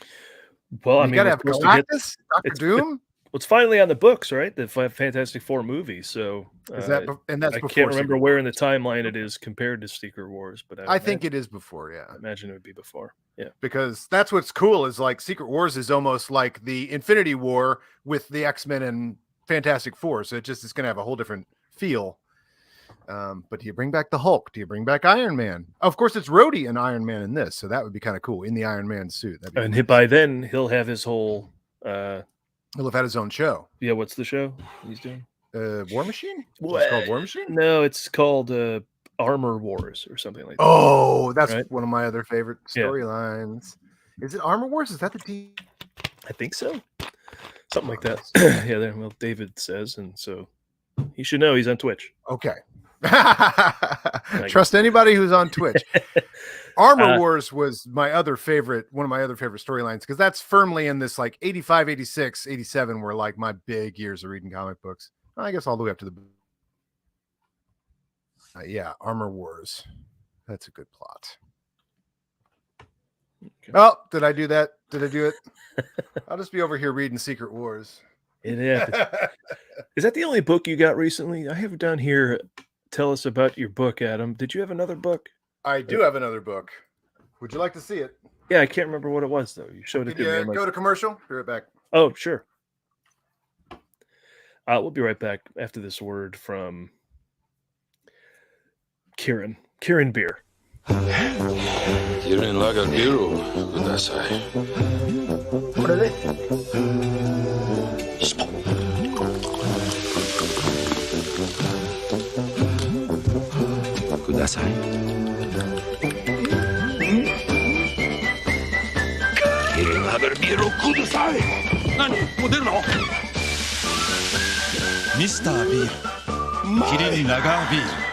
well, I mean, you gotta have Galactus, Doctor Doom. Well, it's finally on the books, right? The Fantastic Four movie. So Is that and that's I before can't remember Secret where Wars. in the timeline it is compared to Secret Wars, but I think it is before, yeah. I imagine it would be before. Yeah. Because that's what's cool is like Secret Wars is almost like the Infinity War with the X-Men and Fantastic Four. So it just is going to have a whole different feel. But do you bring back the Hulk? Do you bring back Iron Man? Of course, it's Rhodey and Iron Man in this. So that would be kind of cool in the Iron Man suit. And by then he'll have his whole he'll have had his own show. Yeah, what's the show he's doing? War Machine? It's called War Machine? No, it's called Armor Wars or something like that. Oh, that's right? one of my other favorite storylines. Yeah. Is it Armor Wars? Is that the team? I think so. Something like that. Yeah, there. Well, David says, and so he should know he's on Twitch. Okay. Trust anybody who's on Twitch. Armor Wars was my other favorite, one of my other favorite storylines, because that's firmly in this like 85, 86, 87 were like my big years of reading comic books. I guess all the way up to the yeah, Armor Wars. That's a good plot. Okay. Oh, did I do that? Did I do it? I'll just be over here reading Secret Wars. Yeah. Is that the only book you got recently? I have it down here. Tell us about your book, Adam. Did you have another book? I do have another book. Would you like to see it? Yeah, I can't remember what it was, though. You showed it to me. Go to commercial. Be right back. Oh, sure. We'll be right back after this word from Kieran. Kieran Beer. Tienen lager biru, kudasai. What are they? Kudasai. Tienen lager biru, kudasai. Nani? Moderno? Mr. Beer. Kirin Lager Beer.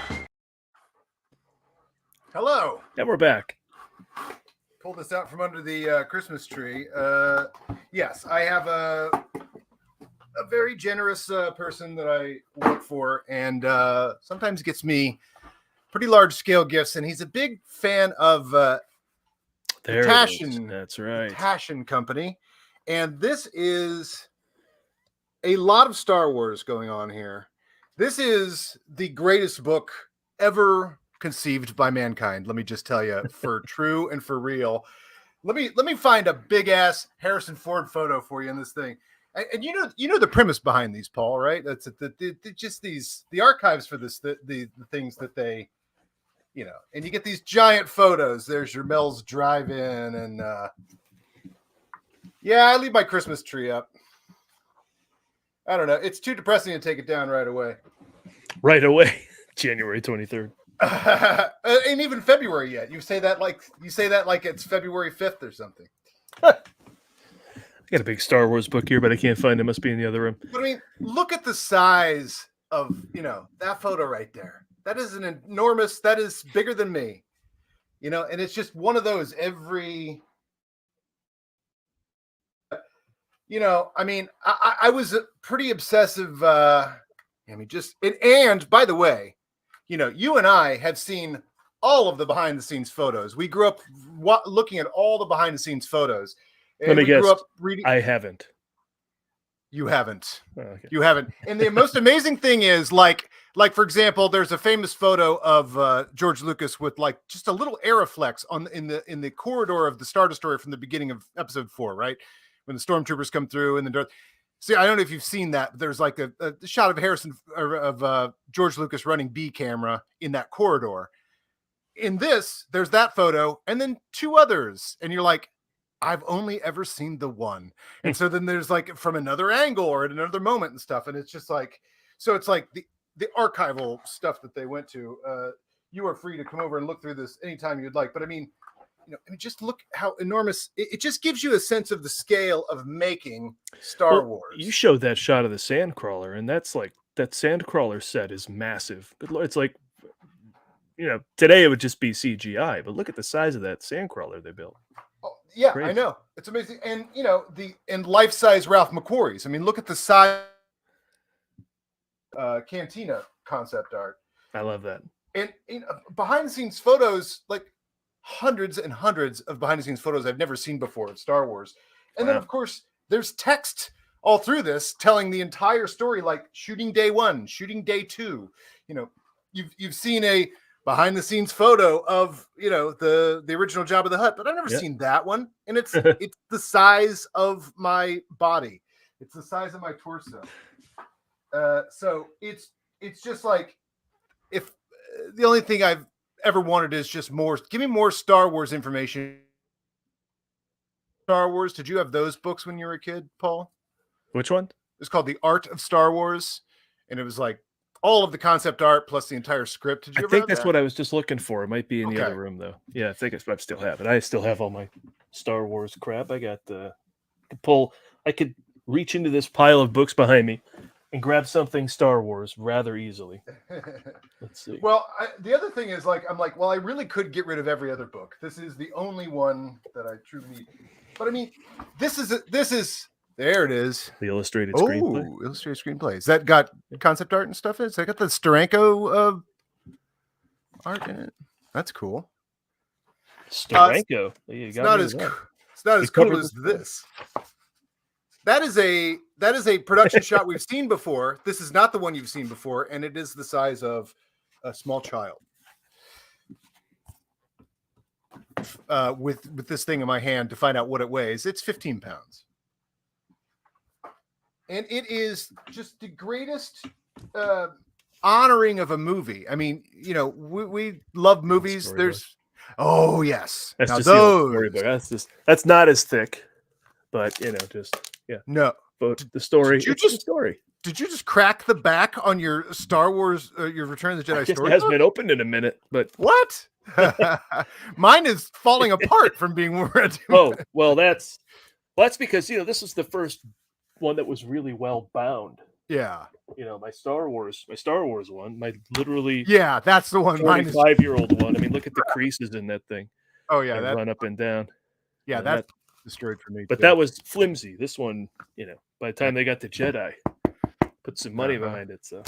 Hello. And we're back. Pull this out from under the Christmas tree. Yes, I have a very generous person that I work for, and sometimes gets me pretty large scale gifts. And he's a big fan of Tashin. That's right. Tashin Company. And this is a lot of Star Wars going on here. This is the greatest book ever conceived by mankind. Let me just tell you, for true and for real. Let me find a big ass Harrison Ford photo for you in this thing. And you know the premise behind these, Paul, right? That's just the archives for this, the things that they, you know, and you get these giant photos. There's your Mel's Drive-In, and yeah, I leave my Christmas tree up. I don't know. It's too depressing to take it down right away. Right away, January 23rd. Ain't even February yet. You say that like it's February 5th or something. I got a big Star Wars book here, but I can't find it. Must be in the other room. But I mean, look at the size of, you know, that photo right there. That is an enormous, that is bigger than me. You know, and it's just one of those every I mean, I was pretty obsessive. And by the way, you and I have seen all of the behind the scenes photos. We grew up looking at all the behind the scenes photos. And Let me guess. Grew up reading. I haven't. You haven't. Oh, okay. You haven't. And the most amazing thing is, like for example, there's a famous photo of George Lucas with like just a little Aeroflex in the corridor of the Star Destroyer from the beginning of Episode 4, right? When the stormtroopers come through and the see, I don't know if you've seen that, but there's like a shot of George Lucas running B camera in that corridor. In this, there's that photo, and then two others, and you're like, I've only ever seen the one. And so then there's like from another angle or at another moment and stuff. And it's just like, so it's like the archival stuff that they went to. You are free to come over and look through this anytime you'd like. But I mean, just look how enormous it just gives you a sense of the scale of making Star Wars. You showed that shot of the Sandcrawler, and that's like that Sandcrawler set is massive. Good Lord, it's like, today it would just be CGI, but look at the size of that Sandcrawler they built. Yeah, Crazy. I know. It's amazing. And life-size Ralph McQuarrie's. I mean, look at the size Cantina concept art. I love that. And behind the scenes photos, like hundreds and hundreds of behind the scenes photos I've never seen before of Star Wars. And then of course there's text all through this telling the entire story, like shooting day 1, shooting day 2. You've seen a behind the scenes photo of the original Jabba the Hutt, but I've never seen that one. And it's the size of my body. It's the size of my torso. So it's just like, if the only thing I've ever wanted is just more, give me more Star Wars information. Star Wars. Did you have those books when you were a kid, Paul? Which one? It's called The Art of Star Wars. And it was like all of the concept art plus the entire script. Did you I ever think have that's that? what I was just looking for. It might be in the other room though. Yeah, I think I still have it. I still have all my Star Wars crap. I got I could reach into this pile of books behind me and grab something Star Wars rather easily. Let's see. Well, the other thing is, I'm like, well, I really could get rid of every other book. This is the only one that I truly need. But I mean, this is there it is. The illustrated screenplay. Oh, illustrated screenplay. Is that got concept art and stuff in it? Is that got the Steranko art in it? That's cool. Steranko. It's not as cool as this. That is a production shot we've seen before. This is not the one you've seen before, and it is the size of a small child. With this thing in my hand to find out what it weighs, it's 15 pounds. And it is just the greatest honoring of a movie. I mean, we love movies. There's yes. That's now just those storybook. That's not as thick, but no. But the story. Did you just crack the back on your Star Wars, your Return of the Jedi story? It hasn't been opened in a minute, but what? Mine is falling apart from being read. Oh, well, that's because this is the first one that was really well bound. Yeah. My Star Wars one, literally that's the one. 45-year-old one. I mean, look at the creases in that thing. Oh yeah, that run up and down. Yeah, that's destroyed for me. But that was flimsy. This one, by the time they got the Jedi, put some money behind it. So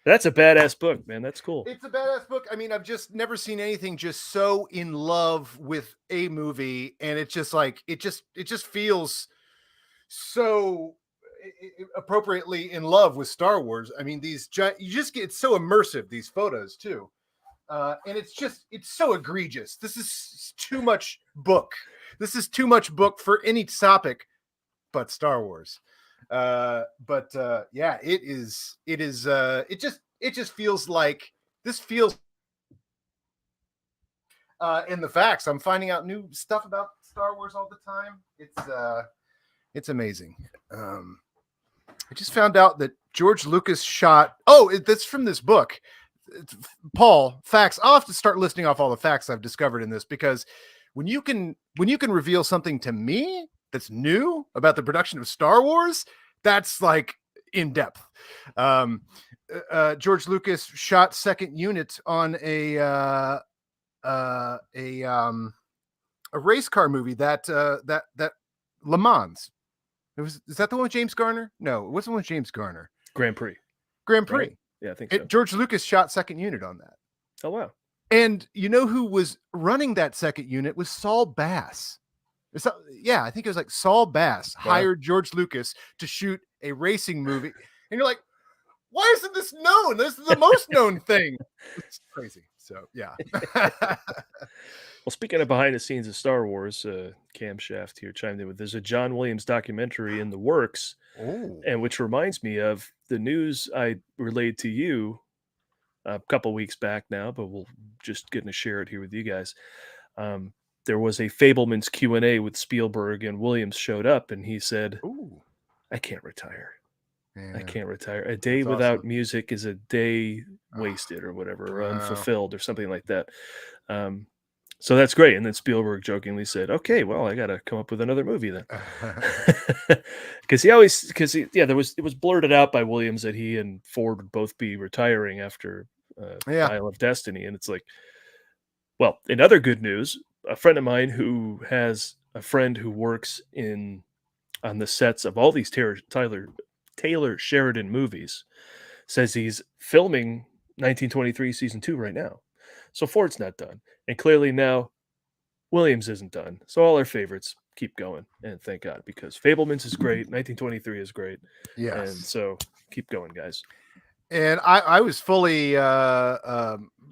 that's a badass book, man. That's cool. It's a badass book. I mean, I've just never seen anything just so in love with a movie, and it's just like it just feels so appropriately in love with Star Wars. I mean, you just get, it's so immersive, these photos too. And it's so egregious. This is too much book. This is too much book for any topic but Star Wars. Yeah, it is. It just feels like this feels. In the facts, I'm finding out new stuff about Star Wars all the time. It's amazing. I just found out that George Lucas shot. That's from this book. Paul, facts. I'll have to start listing off all the facts I've discovered in this, because when you can reveal something to me that's new about the production of Star Wars, that's like in depth. George Lucas shot second unit on a race car movie that Le Mans. Is that the one with James Garner? No, it wasn't the one with James Garner. Grand Prix. Grand Prix. Right? Yeah, I think so. George Lucas shot second unit on that. Oh, wow. And you know who was running that second unit was Saul Bass. Yeah, I think it was like Saul Bass hired George Lucas to shoot a racing movie. And you're like, why isn't this known? This is the most known thing. It's crazy. So, yeah. Well, speaking of behind the scenes of Star Wars, Camshaft here chimed in with there's a John Williams documentary in the works, and which reminds me of the news I relayed to you a couple weeks back now, but we'll just get to share it here with you guys. There was a Fableman's Q&A with Spielberg, and Williams showed up, and he said, I can't retire. Yeah. I can't retire. A day without music is a day wasted or whatever, or unfulfilled or something like that. So that's great. And then Spielberg jokingly said, okay, well, I got to come up with another movie then. It was blurted out by Williams that he and Ford would both be retiring after Isle of Destiny. And it's like, well, in other good news, a friend of mine who has a friend who works on the sets of all these Taylor Sheridan movies says he's filming 1923 season 2 right now. So Ford's not done. And clearly now Williams isn't done. So all our favorites keep going. And thank God, because Fableman's is great. 1923 is great. Yes. And so keep going, guys. And I was fully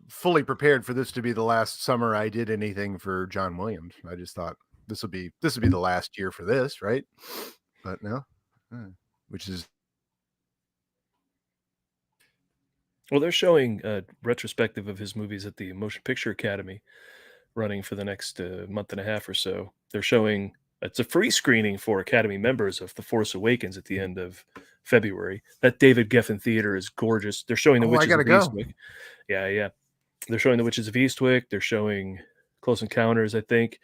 fully prepared for this to be the last summer I did anything for John Williams. I just thought this would be the last year for this, right? But no. Which is, well, they're showing a retrospective of his movies at the Motion Picture Academy running for the next month and a half or so. They're showing, it's a free screening for Academy members of The Force Awakens at the end of February. That David Geffen Theater is gorgeous. They're showing The Witches of Eastwick. Yeah. They're showing The Witches of Eastwick. They're showing Close Encounters, I think.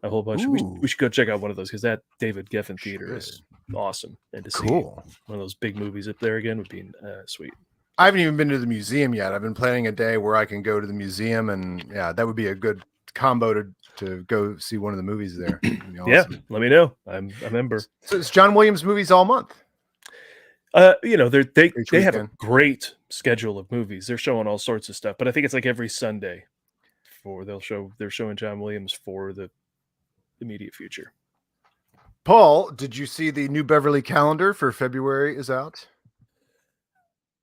A whole bunch. We should go check out one of those, because that David Geffen Theater is awesome. And to see one of those big movies up there again would be sweet. I haven't even been to the museum yet. I've been planning a day where I can go to the museum, and yeah, that would be a good combo to go see one of the movies there. Awesome. Yeah, let me know. I'm a member. So it's John Williams movies all month. They have a great schedule of movies. They're showing all sorts of stuff, but I think it's like every Sunday they're showing John Williams for the immediate future. Paul, did you see the New Beverly calendar for February is out?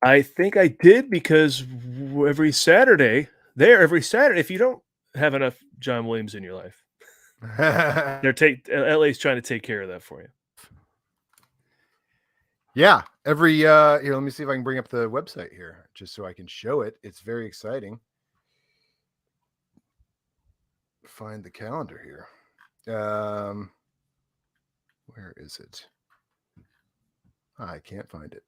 I think I did, because every Saturday, if you don't have enough John Williams in your life, LA's trying to take care of that for you. Yeah, every here, let me see if I can bring up the website here just so I can show it. It's very exciting. Find the calendar here. Where is it? I can't find it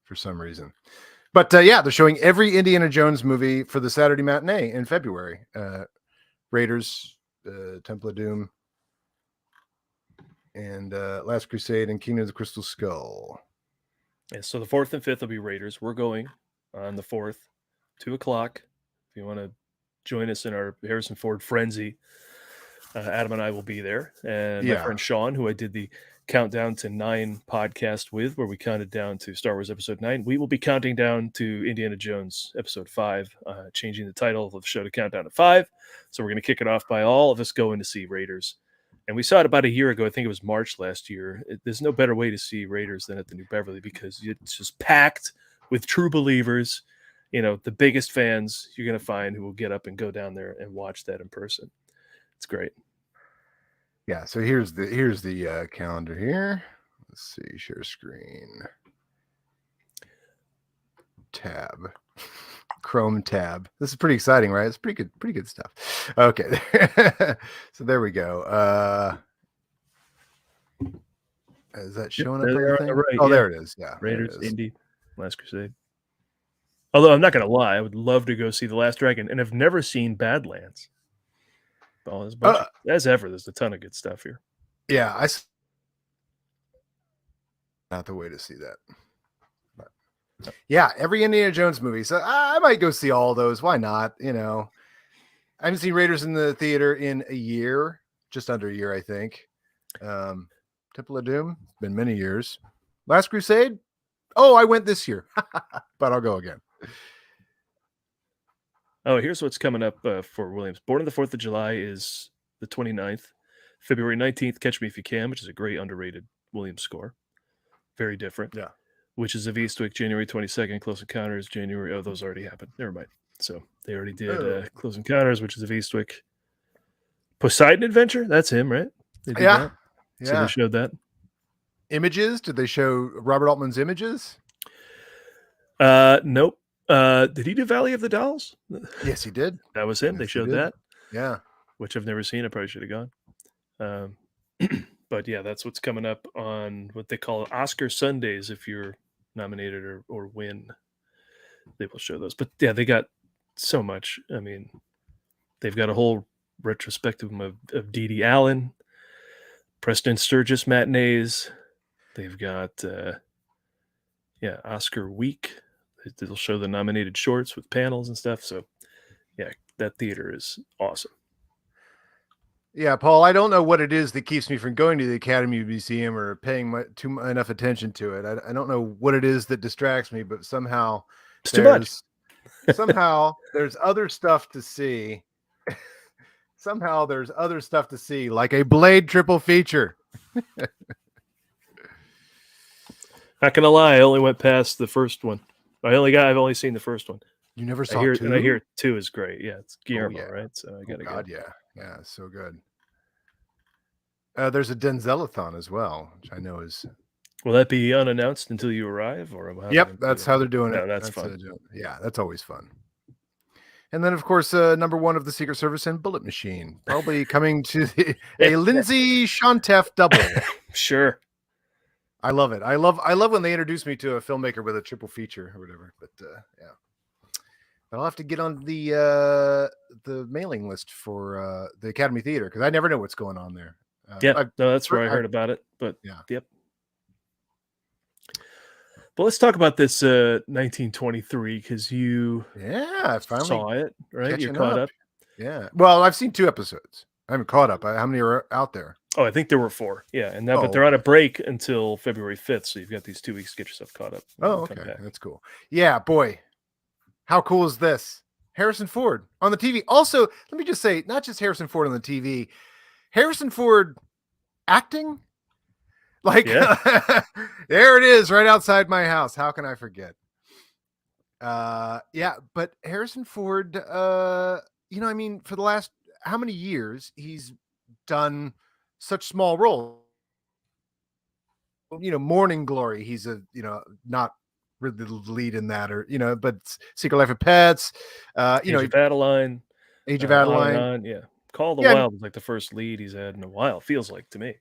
for some reason. But yeah, they're showing every Indiana Jones movie for the Saturday matinee in February. Raiders, Temple of Doom, and Last Crusade, and Kingdom of the Crystal Skull. Yeah, so the 4th and 5th will be Raiders. We're going on the 4th, 2:00. If you want to join us in our Harrison Ford frenzy, Adam and I will be there. And my friend Sean, who I did the Countdown to 9 podcast with, where we counted down to Star Wars Episode 9, we will be counting down to Indiana Jones Episode 5, changing the title of the show to Countdown to 5. So we're going to kick it off by all of us going to see Raiders. And we saw it about a year ago. I think it was March last year. There's no better way to see Raiders than at the New Beverly, because it's just packed with true believers. The biggest fans you're going to find who will get up and go down there and watch that in person. It's great. Yeah, so here's the calendar here. Let's see, share screen. Tab. Chrome tab. This is pretty exciting, right? It's pretty good stuff. Okay. So there we go. Is that showing up? Right, oh, there it is. Yeah. Raiders, Indy, Last Crusade. Although I'm not going to lie, I would love to go see The Last Dragon, and I've never seen Badlands. Oh, as ever, there's a ton of good stuff here. Yeah, not the way to see that. But, yeah, every Indiana Jones movie. So I might go see all those. Why not? I haven't seen Raiders in the theater in a year, just under a year, I think. Temple of Doom. It's been many years. Last Crusade. Oh, I went this year, but I'll go again. Oh, here's what's coming up for Williams. Born on the 4th of July is the 29th. February 19th, Catch Me If You Can, which is a great underrated Williams score. Very different. Yeah. Which is of Eastwick, January 22nd. Close Encounters, January. Oh, those already happened. Never mind. So they already did Close Encounters, which is of Eastwick. Poseidon Adventure? That's him, right? They did that. So they showed that. Images? Did they show Robert Altman's Images? Nope. Did he do Valley of the Dolls? Yes, he did. That was him. Yes, they showed he did. that. Yeah. Which I've never seen. I probably should have gone. But yeah, that's what's coming up on what they call Oscar Sundays. If you're nominated or win, they will show those. But yeah, they got so much. I mean, they've got a whole retrospective of Dee Dee Allen, Preston Sturgis matinees. They've got Oscar week. They'll show the nominated shorts with panels and stuff. So yeah, that theater is awesome. Yeah, Paul, I don't know what it is that keeps me from going to the Academy Museum or paying enough attention to it. I don't know what it is that distracts me, but somehow it's too much. Somehow there's other stuff to see. Somehow there's other stuff to see, like a Blade triple feature. Not gonna lie, I only went past the first one. I've only seen the first one. You never saw 2? And I hear 2 is great. Yeah, it's Guillermo, right? So I gotta go. Yeah, so good. There's a Denzel-a-thon as well, which I know is. Will that be unannounced until you arrive, or? Yep, that's how they're doing it. No, that's fun. Yeah, that's always fun. And then, of course, number 1 of the Secret Service and Bullet Machine, probably coming to a Lindsay Shantef double. Sure. I love it. I love when they introduce me to a filmmaker with a triple feature or whatever. But yeah, but I'll have to get on the mailing list for the Academy Theater because I never know what's going on there. That's where I heard about it. But yep. But let's talk about this 1923 because you I finally saw it, right? You're caught up. Yeah. Well, I've seen 2 episodes. I haven't caught up. How many are out there? Oh, I think there were 4. Yeah, and but they're on a break until February 5th, so you've got these 2 weeks to get yourself caught up. Oh, okay. That's cool. Yeah, boy. How cool is this? Harrison Ford on the TV. Also, let me just say, not just Harrison Ford on the TV, Harrison Ford acting. Like, there it is right outside my house. How can I forget? But Harrison Ford, for the last how many years he's done such small roles. Morning Glory, he's not really the lead in that, or but Secret Life of Pets, Age of Adeline, yeah. Call of the Wild was like the first lead he's had in a while. Feels like to me.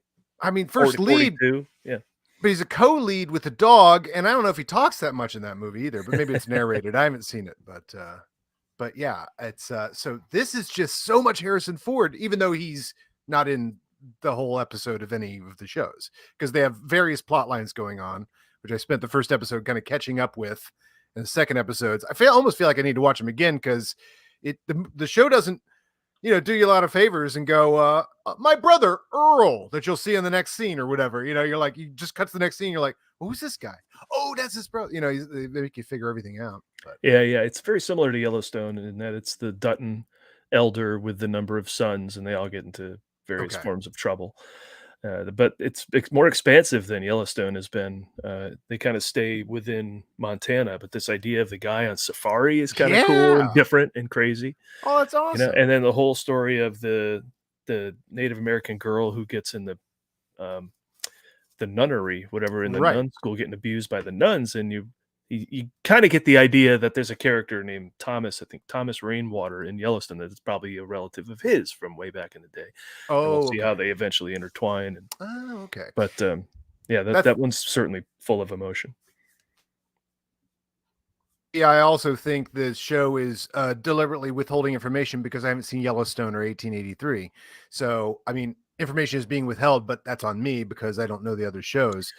I mean, first lead, 42, yeah. But he's a co-lead with a dog, and I don't know if he talks that much in that movie either. But maybe it's narrated. I haven't seen it, but yeah, it's so this is just so much Harrison Ford, even though he's not in the whole episode of any of the shows because they have various plot lines going on, which I spent the first episode kind of catching up with, and the second episodes I almost feel like I need to watch them again because the show doesn't do you a lot of favors and go my brother Earl that you'll see in the next scene or whatever. You're like, you just cut to the next scene, you're like, well, who's this guy? Oh, that's his brother. They make you figure everything out. But. Yeah, it's very similar to Yellowstone in that it's the Dutton elder with the number of sons, and they all get into various forms of trouble. But it's more expansive than Yellowstone has been. They kind of stay within Montana, but this idea of the guy on safari is kind of cool and different and crazy. Oh, that's awesome! And then the whole story of the Native American girl who gets in the nunnery, whatever, in the nun school, getting abused by the nuns, and you kind of get the idea that there's a character named Thomas, I think Thomas Rainwater in Yellowstone, that it's probably a relative of his from way back in the day. Oh, we'll see how they eventually intertwine. Okay. But that one's certainly full of emotion. Yeah, I also think the show is deliberately withholding information because I haven't seen Yellowstone or 1883. So, I mean, information is being withheld, but that's on me because I don't know the other shows.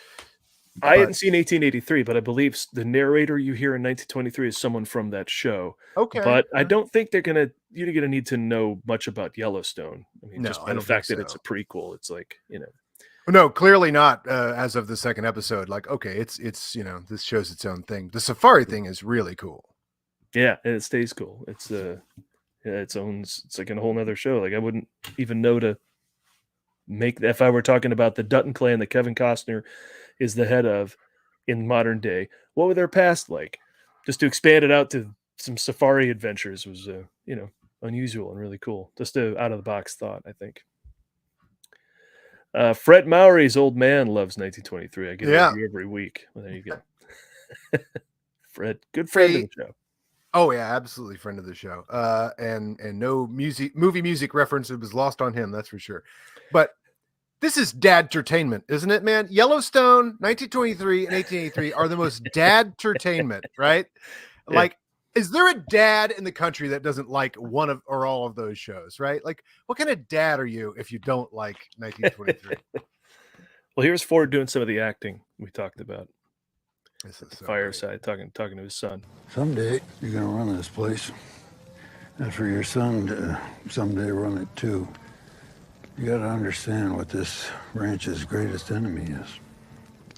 I hadn't seen 1883, but I believe the narrator you hear in 1923 is someone from that show. Okay. But I don't think you're going to need to know much about Yellowstone. I mean, just by the fact that it's a prequel, it's like, No, clearly not. As of the second episode, like, okay, it's this shows its own thing. The safari thing is really cool. Yeah, and it stays cool. It's its own. It's like a whole nother show. Like I wouldn't even know to make if I were talking about the Dutton clan that Kevin Costner is the head of in modern day. What were their past like? Just to expand it out to some safari adventures was unusual and really cool. Just a out of the box thought, I think. Fred Mowry's old man loves 1923. I get it every week. Well, there you go. Fred, good friend of the show. Oh yeah, absolutely friend of the show. And no movie music reference was lost on him, that's for sure. But this is dad entertainment, isn't it, man? Yellowstone, 1923 and 1883 are the most dad entertainment, right? Yeah. Like, is there a dad in the country that doesn't like one of or all of those shows, right? Like, what kind of dad are you if you don't like 1923? Well, here's Ford doing some of the acting we talked about. This is so fireside, talking to his son. Someday you're gonna run this place, and for your son to someday run it too, you gotta understand what this ranch's greatest enemy is.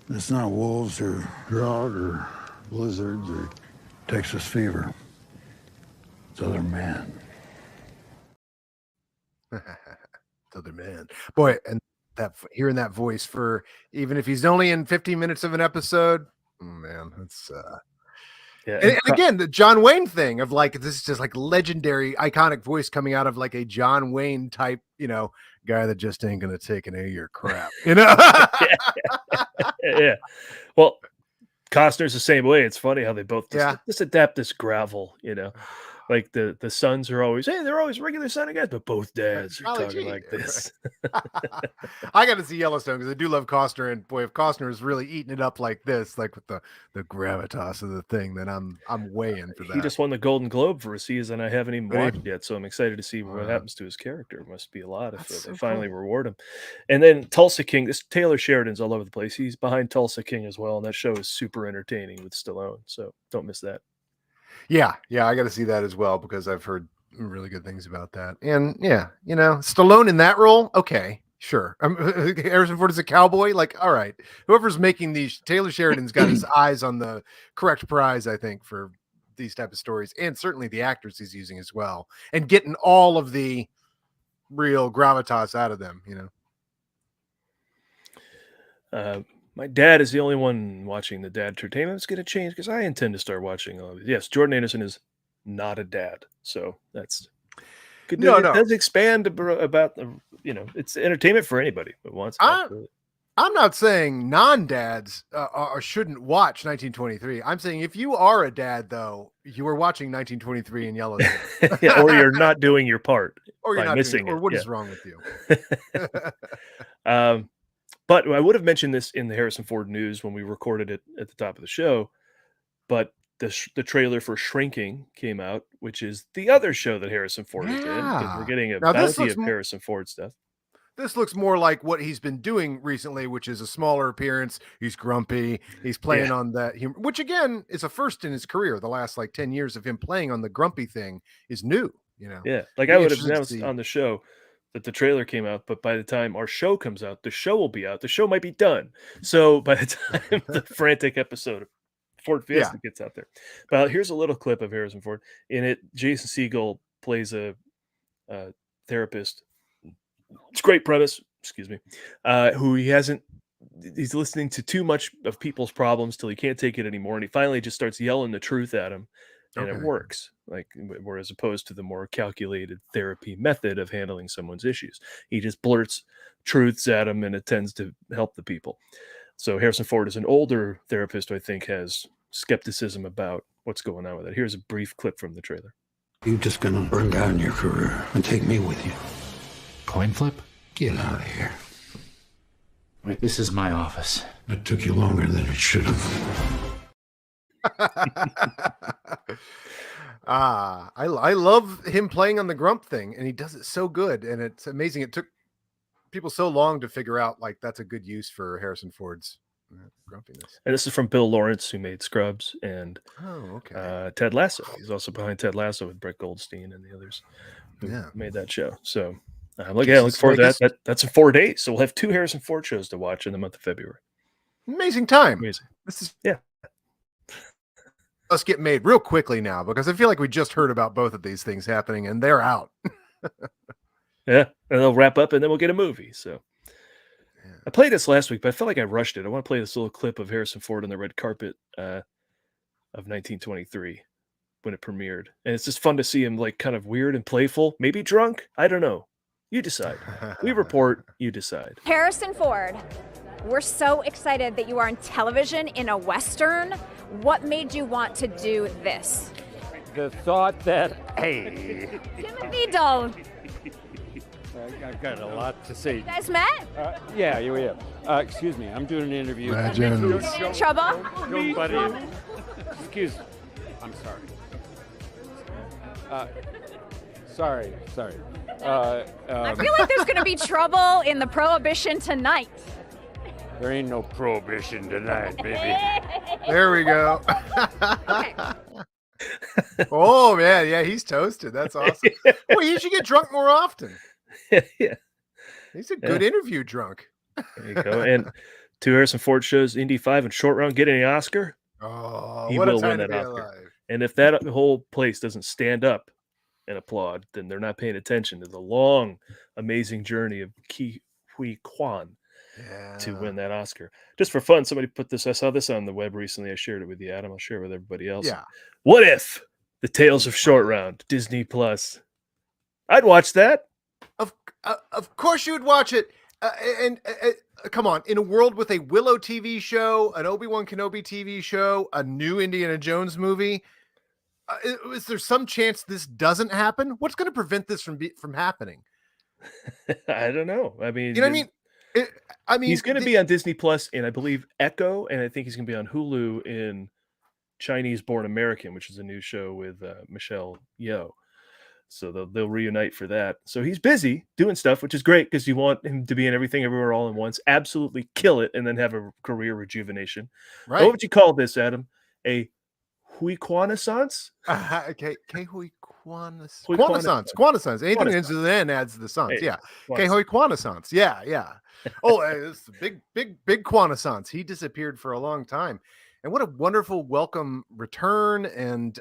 It's not wolves or drought or blizzards or Texas fever. It's other man. It's other man. Boy, and that hearing that voice for even if he's only in 15 minutes of an episode, man, that's and again, the John Wayne thing of like this is just like legendary, iconic voice coming out of like a John Wayne type, guy that just ain't gonna take an A-year crap, yeah. Well, Costner's the same way. It's funny how they both just adapt this gravel, like the sons are always, they're always regular son and guys, but both dads are talking like this. I got to see Yellowstone because I do love Costner, and boy, if Costner is really eating it up like this, like with the gravitas of the thing, then I'm way in for that. He just won the Golden Globe for a season I haven't even watched yet, so I'm excited to see what happens to his character. It must be a lot if they finally reward him. And then Tulsa King, this Taylor Sheridan's all over the place. He's behind Tulsa King as well, and that show is super entertaining with Stallone, so don't miss that. Yeah, I got to see that as well because I've heard really good things about that. And Stallone in that role, okay, sure. Harrison Ford is a cowboy, like, all right. Whoever's making these, Taylor Sheridan's got his eyes on the correct prize, I think, for these type of stories, and certainly the actors he's using as well, and getting all of the real gravitas out of them. My dad is the only one watching the dad entertainment. It's going to change because I intend to start watching all of it. Yes, Jordan Anderson is not a dad, so that's good. No, it does expand about the, it's entertainment for anybody that wants. I'm not saying non-dads shouldn't watch 1923. I'm saying if you are a dad, though, you are watching 1923 in Yellowstone. Or you're not doing your part, or you're not missing it. Or what is wrong with you? But I would have mentioned this in the Harrison Ford news when we recorded it at the top of the show, but the trailer for Shrinking came out, which is the other show that Harrison Ford is in, because we're getting a bounty of Harrison Ford stuff. This looks more like what he's been doing recently, which is a smaller appearance. He's grumpy. He's playing on that humor, which again is a first in his career. The last 10 years of him playing on the grumpy thing is new, Yeah. Like I would have announced on the show that the trailer came out, but by the time our show comes out, the show will be out. The show might be done. So by the time the Frantic episode of Ford Fiesta gets out there. But here's a little clip of Harrison Ford. In it, Jason Segel plays a therapist. It's a great premise, excuse me, who he's listening to too much of people's problems till he can't take it anymore. And he finally just starts yelling the truth at him. And it works, whereas opposed to the more calculated therapy method of handling someone's issues. He just blurts truths at him and it tends to help the people. So Harrison Ford is an older therapist who I think has skepticism about what's going on with it. Here's a brief clip from the trailer. You're just gonna burn down your career and take me with you. Coin flip? Get out of here. Wait, this is my office. It took you longer than it should have. I love him playing on the grump thing, and he does it so good, and it's amazing. It took people so long to figure out that's a good use for Harrison Ford's grumpiness. And this is from Bill Lawrence, who made Scrubs and Ted Lasso. He's also behind Ted Lasso with Brett Goldstein and the others who made that show. So I'm like, yeah, look forward to that. That's in 4 days. So we'll have 2 Harrison Ford shows to watch in the month of February. Amazing time. Amazing. This is yeah. Let's get made real quickly now because I feel like we just heard about both of these things happening and they're out. Yeah, and they'll wrap up and then we'll get a movie. So I played this last week, but I felt like I rushed it. I want to play this little clip of Harrison Ford on the red carpet of 1923 when it premiered. And it's just fun to see him like kind of weird and playful, maybe drunk. I don't know. You decide. We report, you decide. Harrison Ford, we're so excited that you are on television in a Western. What made you want to do this? The thought that, hey. Timothy Doll. I've got a lot to say. You guys met? Yeah, we have. Excuse me, I'm doing an interview. Legends. In trouble? Don't butt in. Excuse me. I'm sorry. Sorry. I feel like there's going to be trouble in the Prohibition tonight. There ain't no prohibition tonight, baby. There we go. Okay. Oh, man. Yeah, he's toasted. That's awesome. Well, he should get drunk more often. Yeah. He's a good interview drunk. There you go. And 2 Harrison Ford shows, Indy 5 and Short Round, getting an Oscar. Oh, he what will a time win to that be Oscar. alive. And if that whole place doesn't stand up and applaud, then they're not paying attention to the long, amazing journey of Ke Huy Quan to win that Oscar. Just for fun, somebody put this. I saw this on the web recently. I shared it with you, Adam. I'll share it with everybody else. Yeah. What if the Tales of Short Round, Disney Plus? I'd watch that. Of course you would watch it. And come on, in a world with a Willow TV show, an Obi-Wan Kenobi TV show, a new Indiana Jones movie, is there some chance this doesn't happen? What's going to prevent this from happening? I don't know. I mean, you know what I mean? He's going to be on Disney Plus in, I believe, Echo, and I think he's going to be on Hulu in Chinese Born American, which is a new show with Michelle Yeoh. So they'll reunite for that. So he's busy doing stuff, which is great because you want him to be in everything, everywhere, all at once. Absolutely kill it, and then have a career rejuvenation. Right? What would you call this, Adam? A Huy-Quanaissance? Okay, Quanaissance. Anything that ends with an N adds the sans. Yeah. Huy-Quanaissance. Yeah. Oh, it's a big Quanaissance. He disappeared for a long time. And what a wonderful welcome return. And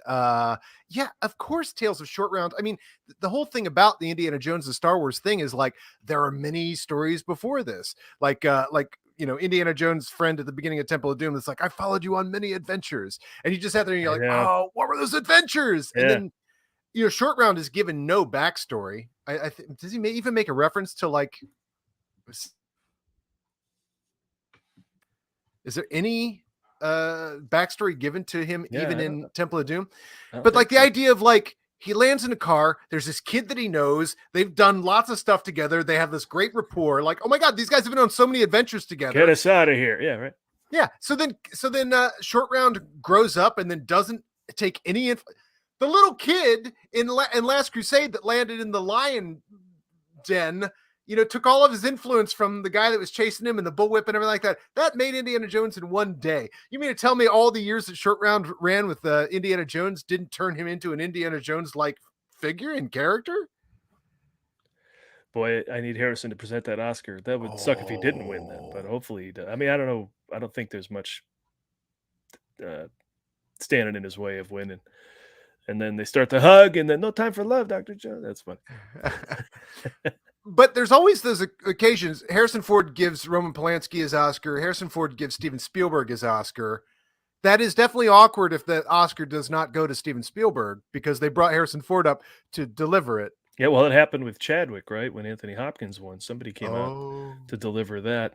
yeah, of course, Tales of Short Round. I mean, the whole thing about the Indiana Jones and Star Wars thing is like, there are many stories before this. Like, Indiana Jones' friend at the beginning of Temple of Doom that's like, I followed you on many adventures. And you just have there and you're like, oh, what were those adventures? Yeah. And then, Short Round is given no backstory. I think, does he even make a reference to like, is there any backstory given to him even in Temple of Doom? But like the idea of like, he lands in a car, there's this kid that he knows, they've done lots of stuff together, they have this great rapport, like, oh my god, these guys have been on so many adventures together, get us out of here. Yeah, right. Yeah. So then Short Round grows up and then doesn't take any the little kid in Last Crusade that landed in the lion den, took all of his influence from the guy that was chasing him and the bullwhip and everything like that. That made Indiana Jones in one day. You mean to tell me all the years that Short Round ran with Indiana Jones didn't turn him into an Indiana Jones-like figure and character? Boy, I need Harrison to present that Oscar. That would suck if he didn't win that, but hopefully he does. I mean, I don't know. I don't think there's much standing in his way of winning. And then they start to hug, and then no time for love, Dr. Jones. That's funny. But there's always those occasions. Harrison Ford gives Roman Polanski his Oscar. Harrison Ford gives Steven Spielberg his Oscar. That is definitely awkward if the Oscar does not go to Steven Spielberg because they brought Harrison Ford up to deliver it. Yeah, well, it happened with Chadwick, right? When Anthony Hopkins won, somebody came out to deliver that.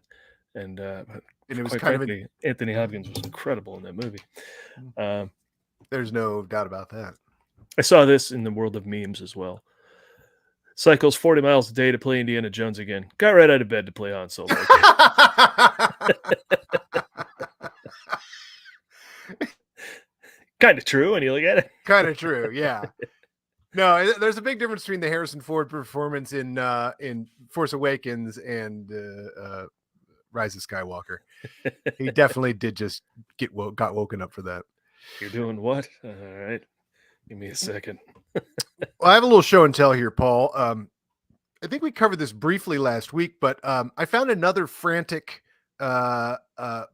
And it was frankly, Anthony Hopkins was incredible in that movie. There's no doubt about that. I saw this in the world of memes as well. Cycles 40 miles a day to play Indiana Jones again. Got right out of bed to play Han Solo. Kind of true when you look at it. Kind of true, yeah. No, there's a big difference between the Harrison Ford performance in Force Awakens and Rise of Skywalker. He definitely did just got woken up for that. You're doing what? All right. Give me a second. Well, I have a little show and tell here, Paul. I think we covered this briefly last week, but I found another Frantic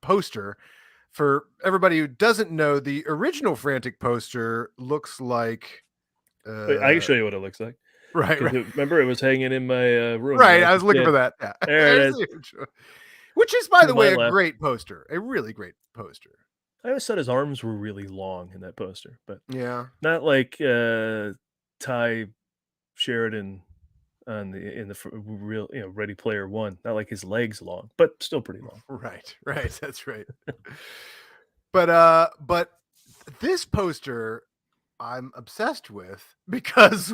poster. For everybody who doesn't know, the original Frantic poster looks like. Wait, I can show you what it looks like. Right. Remember, it was hanging in my room. Right, I was looking for that. Yeah. There it is. Which is, by To the my way, a left. great poster. A really great poster. I always thought his arms were really long in that poster, but yeah, not like Ty Sheridan in the real Ready Player One. Not like his legs long, but still pretty long. Right. That's right. But this poster I'm obsessed with because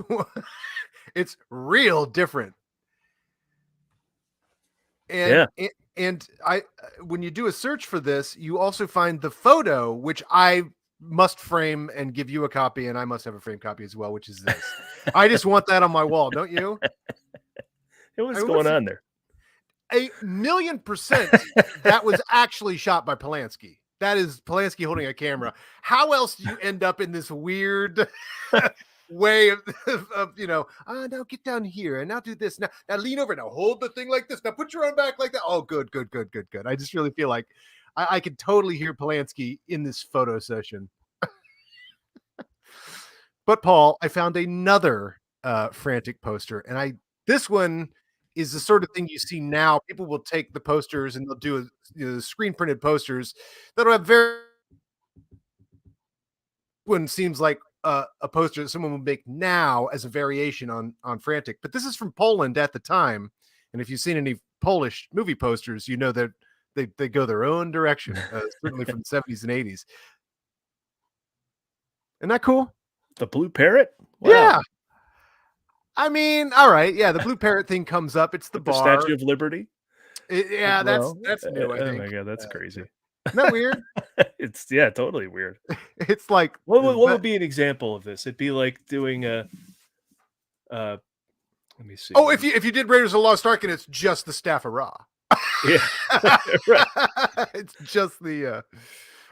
it's real different. And I when you do a search for this, you also find the photo, which I must frame and give you a copy, and I must have a framed copy as well, which is this. I just want that on my wall, don't you? What's going on there? 1,000,000% that was actually shot by Polanski. That is Polanski holding a camera. How else do you end up in this weird way of now get down here and now do this. Now lean over. Now hold the thing like this. Now put your own back like that. Oh, good. I just really feel like I could totally hear Polanski in this photo session. But Paul, I found another Frantic poster, and this one is the sort of thing you see now. People will take the posters and they'll do screen printed posters that'll have one seems like a poster that someone would make now as a variation on Frantic. But this is from Poland at the time. And if you've seen any Polish movie posters, you know that they go their own direction, certainly from the 70s and 80s. Isn't that cool? The blue parrot? Wow. Yeah. I mean, all right. Yeah, the blue parrot thing comes up. It's the bar. Statue of Liberty? That's new, I think. Oh my God, that's crazy. Isn't that weird? It's totally weird. It's like what would be an example of this? It'd be like doing a let me see. Oh, if you did Raiders of the Lost Ark and it's just the Staff of Ra. Yeah. Right. It's just the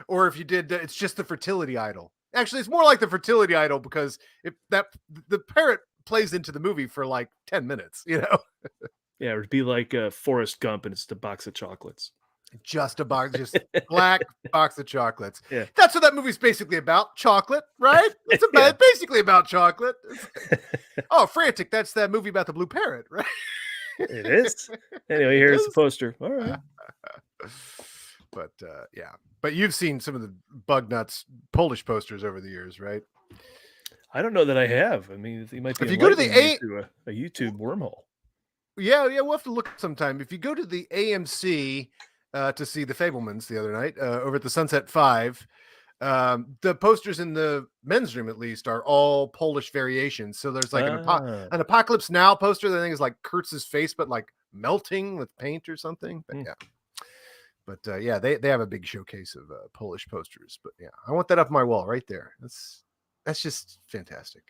or if you did it's just the fertility idol. Actually, it's more like the fertility idol because if the parrot plays into the movie for like 10 minutes, Yeah, it'd be like Forrest Gump and it's the box of chocolates. Just a box, just black box of chocolates. Yeah. That's what that movie's basically about. Chocolate, right? It's basically about chocolate. Oh, Frantic. That's that movie about the blue parrot, right? It is. Anyway, here's the poster. All right. But but you've seen some of the bug nuts Polish posters over the years, right? I don't know that I have. I mean, you might be. If you go to the a YouTube wormhole. Yeah, we'll have to look sometime. If you go to the AMC to see The Fabelmans the other night over at the Sunset 5, the posters in the men's room, at least, are all Polish variations. So there's like an Apocalypse Now poster that I think is like Kurtz's face, but like melting with paint or something. But they have a big showcase of Polish posters. But yeah, I want that up my wall right there. That's just fantastic.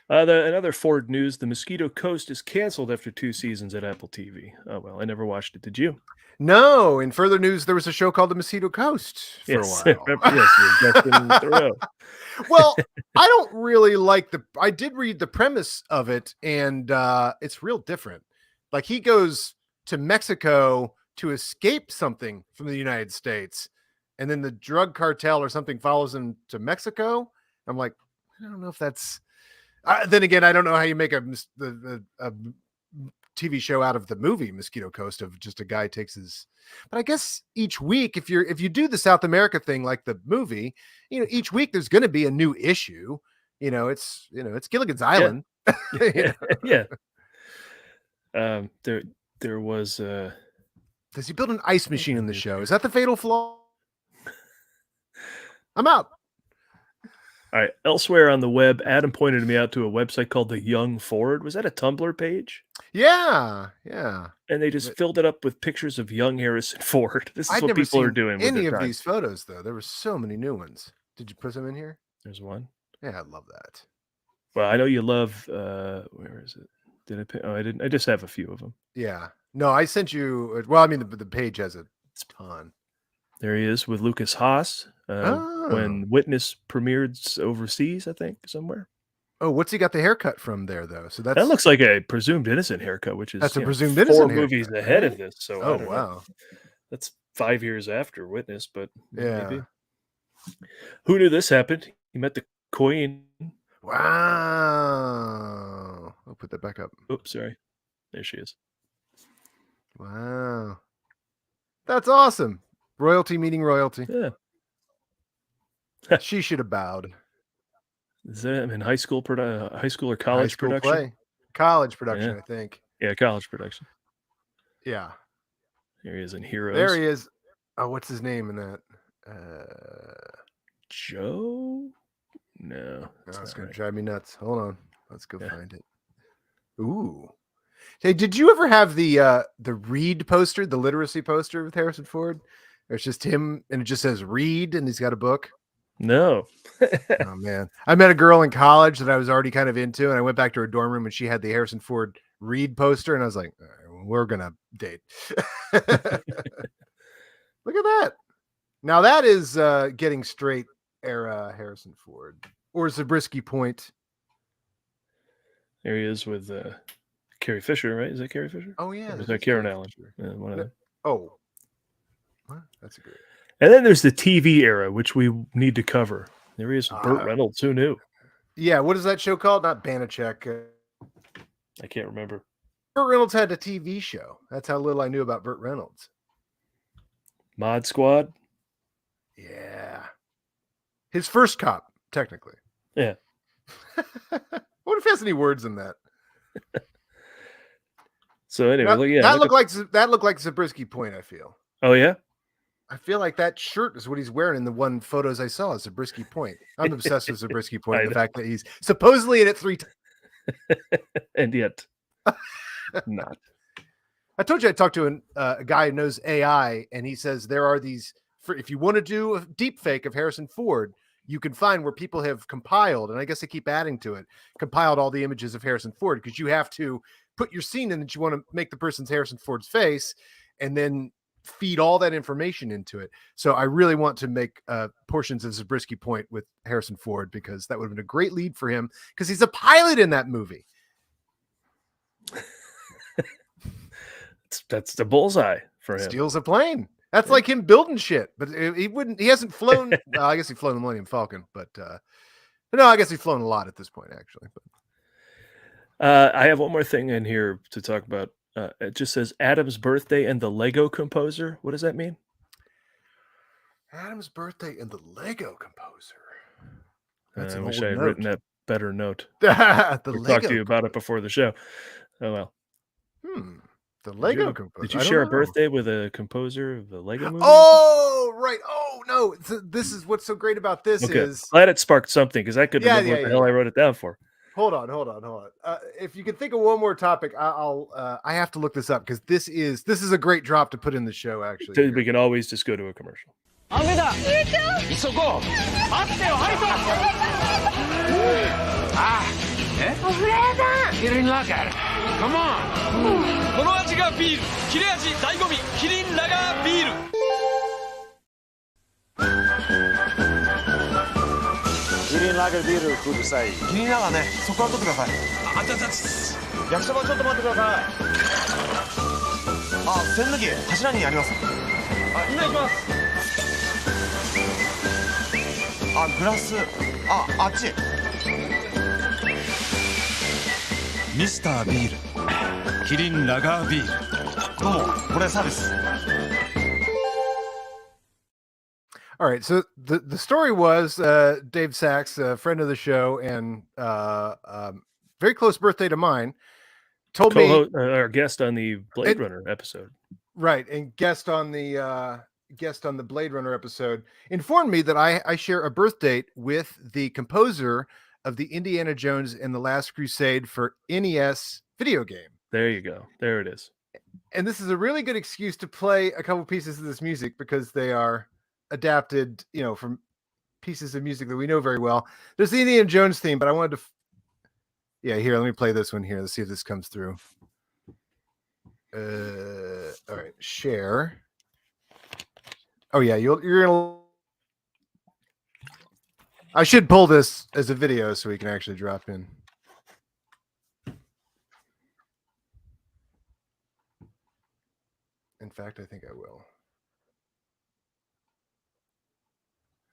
Another Ford news: the Mosquito Coast is canceled after 2 seasons at Apple TV. Oh well, I never watched it. Did you? No. In further news, there was a show called The Mosquito Coast for a while. Yes, well, I don't really like I did read the premise of it, and it's real different. Like he goes to Mexico to escape something from the United States, and then the drug cartel or something follows him to Mexico. I'm like, I don't know if that's. Then again, I don't know how you make a TV show out of the movie Mosquito Coast of just a guy takes his. But I guess each week, if you do the South America thing like the movie, each week there's going to be a new issue. It's Gilligan's Island. Yeah. There was. Does he build an ice machine in the show? Is that the fatal flaw? I'm out. All right. Elsewhere on the web, Adam pointed me out to a website called The Young Ford. Was that a Tumblr page? Yeah. And they just filled it up with pictures of young Harrison Ford. This is what people are doing with any of time. these photos, though. There were so many new ones. Did you put them in here? There's one. Yeah, I love that. Well, I know you love. Where is it? Did I pick? Oh, I didn't. I just have a few of them. Yeah. No, I sent you. Well, I mean, the page has a ton. There he is with Lucas Haas when Witness premiered overseas, I think, somewhere. Oh, what's he got the haircut from there, though? So that looks like a presumed innocent haircut, which is that's a presumed 4 innocent movies haircut, ahead right? of this. So Oh, I don't know. That's 5 years after Witness, but maybe. Who knew this happened? He met the Queen. Wow. I'll put that back up. Oops, sorry. There she is. Wow. That's awesome. Royalty meeting royalty. Yeah. She should have bowed. Is that in high school or college production? Play. College production, I think. Yeah, college production. Yeah. There he is in Heroes. There he is. Oh, what's his name in that? Joe? No. It's going to drive me nuts. Hold on. Let's go find it. Ooh. Hey, did you ever have the Read poster, the literacy poster with Harrison Ford? Or it's just him and it just says Read and he's got a book? No. Oh, man. I met a girl in college that I was already kind of into, and I went back to her dorm room and she had the Harrison Ford Read poster, and I was like, all right, well, we're going to date. Look at that. Now that is Getting Straight era Harrison Ford. Or Zabriskie Point. There he is with Carrie Fisher, right? Is that Carrie Fisher? Oh, yeah. Or is that Karen Allen? Yeah, one of them. Oh. What? That's a great. And then there's the TV era, which we need to cover. There he is with Burt Reynolds. Who knew? Yeah, what is that show called? Not Banachek. I can't remember. Burt Reynolds had a TV show. That's how little I knew about Burt Reynolds. Mod Squad? Yeah. His first cop, technically. Yeah. What if he has any words in that? So anyway, that looked like Zabriskie Point, I feel. Oh, yeah? I feel like that shirt is what he's wearing in the one photos I saw. Zabriskie Point. I'm obsessed with Zabriskie Point. The fact that he's supposedly in it 3 times. And yet not. I told you I talked to a guy who knows AI, and he says there are these, if you want to do a deep fake of Harrison Ford, you can find where people have compiled, and I guess they keep adding to it, compiled all the images of Harrison Ford, because you have to put your scene in that you want to make the person's Harrison Ford's face, and then feed all that information into it. So I really want to make portions of Zabriskie Point with Harrison Ford, because that would have been a great lead for him, because he's a pilot in that movie. That's the bullseye for him. Steals a plane. That's like him building shit, but he hasn't flown. I guess he's flown the Millennium Falcon, but no, I guess he's flown a lot at this point, actually. But I have one more thing in here to talk about. It just says Adam's birthday and the Lego composer. What does that mean? Adam's birthday and the Lego composer. I wish I had written that better note. We talked to you about it before the show. Oh well. The Lego composer. Did you share a birthday with a composer of the Lego movie? Oh, right. Oh, no. This is what's so great about this is... Glad it sparked something, because I couldn't remember what the hell I wrote it down for. Hold on. If you can think of one more topic, I have to look this up, because this is a great drop to put in the show, actually. We can always just go to a commercial. Kirin Lager. Come on. この味がビール。切れ味醍醐味。キリンラガービール。キリンラガービールください。キリンラガーね。そこは取ってください。あちゃちゃち。焼きそばちょっと待ってください。あ、栓抜き柱にあります。あ、今行きます。あ、グラス。あっち。ミスタービールキリンラガービールどうもこれサービス All right, so the story was Dave Sachs, a friend of the show and very close birthday to mine, told me our guest on the Blade Runner episode, right, and guest on the Blade Runner episode, informed me that I share a birth date with the composer of the Indiana Jones and the Last Crusade for NES video game. There you go. There it is. And this is a really good excuse to play a couple pieces of this music, because they are adapted, from pieces of music that we know very well. There's the Indiana Jones theme, but I wanted to... here, let me play this one here. Let's see if this comes through. All right, share. Oh yeah, you're gonna... I should pull this as a video so we can actually drop in. In fact, I think I will.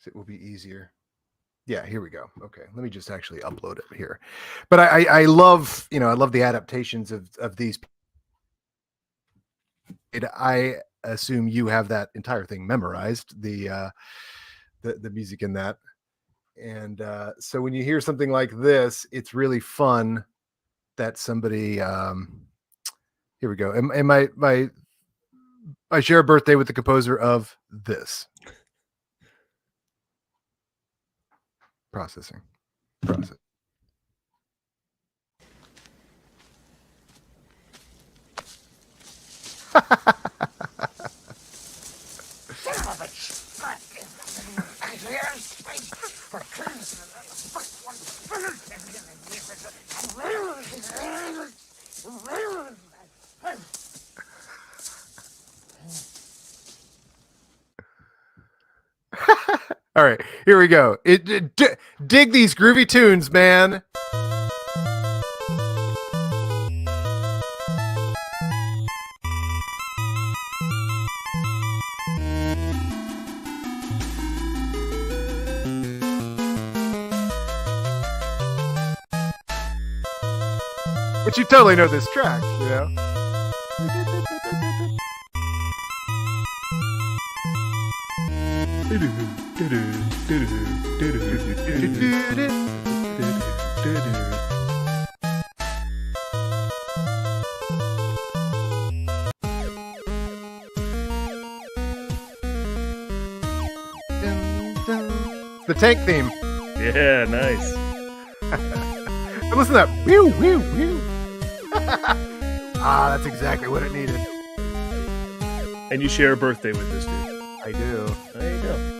It will be easier. Yeah, here we go. Okay, let me just actually upload it here. But I love, I love the adaptations of these. I assume you have that entire thing memorized, the music in that. And so when you hear something like this, it's really fun that somebody here we go. And I share a birthday with the composer of this. Process. All right, here we go. Dig these groovy tunes, man. But you totally know this track, you know? The tank theme. Yeah, nice. Listen to that. Whew, whew, whew. That's exactly what it needed. And you share a birthday with this dude. I do. There you go.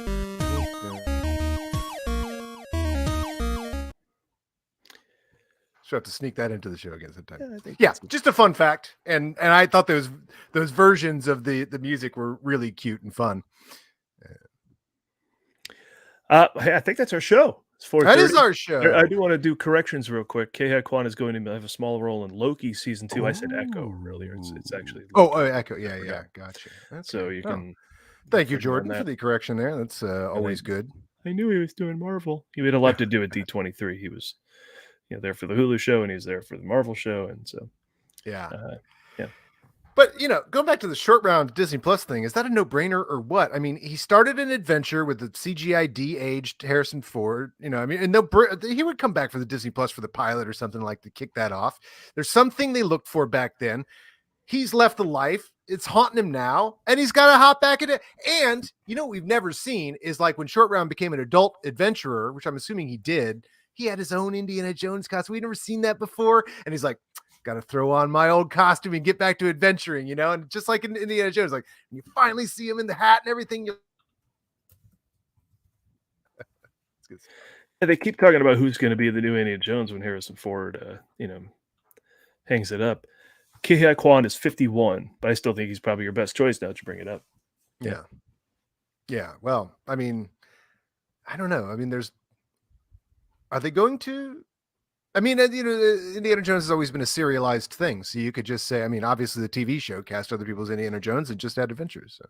Should have to sneak that into the show again sometime. Yeah, just a fun fact. And I thought those versions of the music were really cute and fun. Hey, I think that's our show. It's 4:30. That is our show. I do want to do corrections real quick. Kei Kwan is going to have a small role in Loki season 2. I said Echo earlier. It's actually Loki. Echo. Yeah. Gotcha. So you can. Thank you, Jordan, for the correction there. That's always good. I knew he was doing Marvel. He had a lot to do at D23. He was, there for the Hulu show, and he was there for the Marvel show, and so yeah. Yeah. But going back to the short round Disney Plus thing, is that a no-brainer or what? I mean, he started an adventure with the CGI de-aged Harrison Ford. And he would come back for the Disney Plus for the pilot or something like to kick that off. There's something they looked for back then. He's left the life. It's haunting him now, and he's got to hop back in it. And what we've never seen is like when Short Round became an adult adventurer, which I'm assuming he did. He had his own Indiana Jones costume. We've never seen that before, and he's like, got to throw on my old costume and get back to adventuring, and just like in Indiana Jones, like you finally see him in the hat and everything. They keep talking about who's going to be the new Indiana Jones when Harrison Ford, hangs it up. Kei Kwan is 51, but I still think he's probably your best choice now that you bring it up. Yeah. Well, I mean, I don't know. I mean, are they going to? I mean, Indiana Jones has always been a serialized thing, so you could just say, I mean, obviously the TV show cast other people as Indiana Jones and just had adventures. So,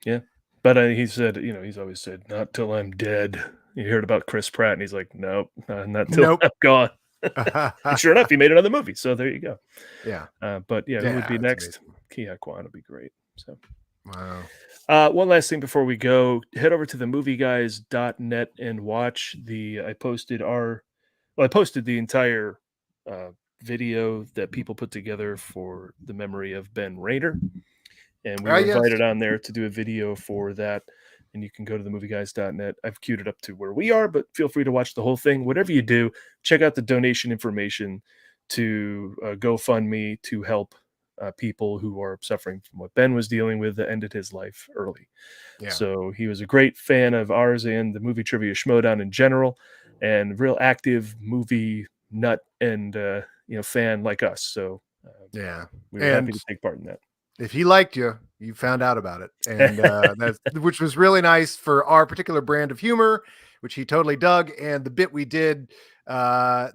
Yeah, but he said, he's always said, not till I'm dead. You heard about Chris Pratt, and he's like, nope, not till I'm gone. And sure enough, he made another movie, so there you go. Yeah. But who would be next? Amazing. Kei Kwan would be great. So, wow. One last thing before we go, head over to themovieguys.net and watch I posted the entire video that people put together for the memory of Ben Rader. And we were invited on there to do a video for that. And you can go to themovieguys.net. I've queued it up to where we are, but feel free to watch the whole thing. Whatever you do, check out the donation information to GoFundMe to help people who are suffering from what Ben was dealing with that ended his life early. Yeah. So he was a great fan of ours and the Movie Trivia Schmodown in general, and real active movie nut and fan like us. So yeah, we were happy to take part in that. If he liked you, You found out about it, and which was really nice for our particular brand of humor, which he totally dug. And the bit we did, a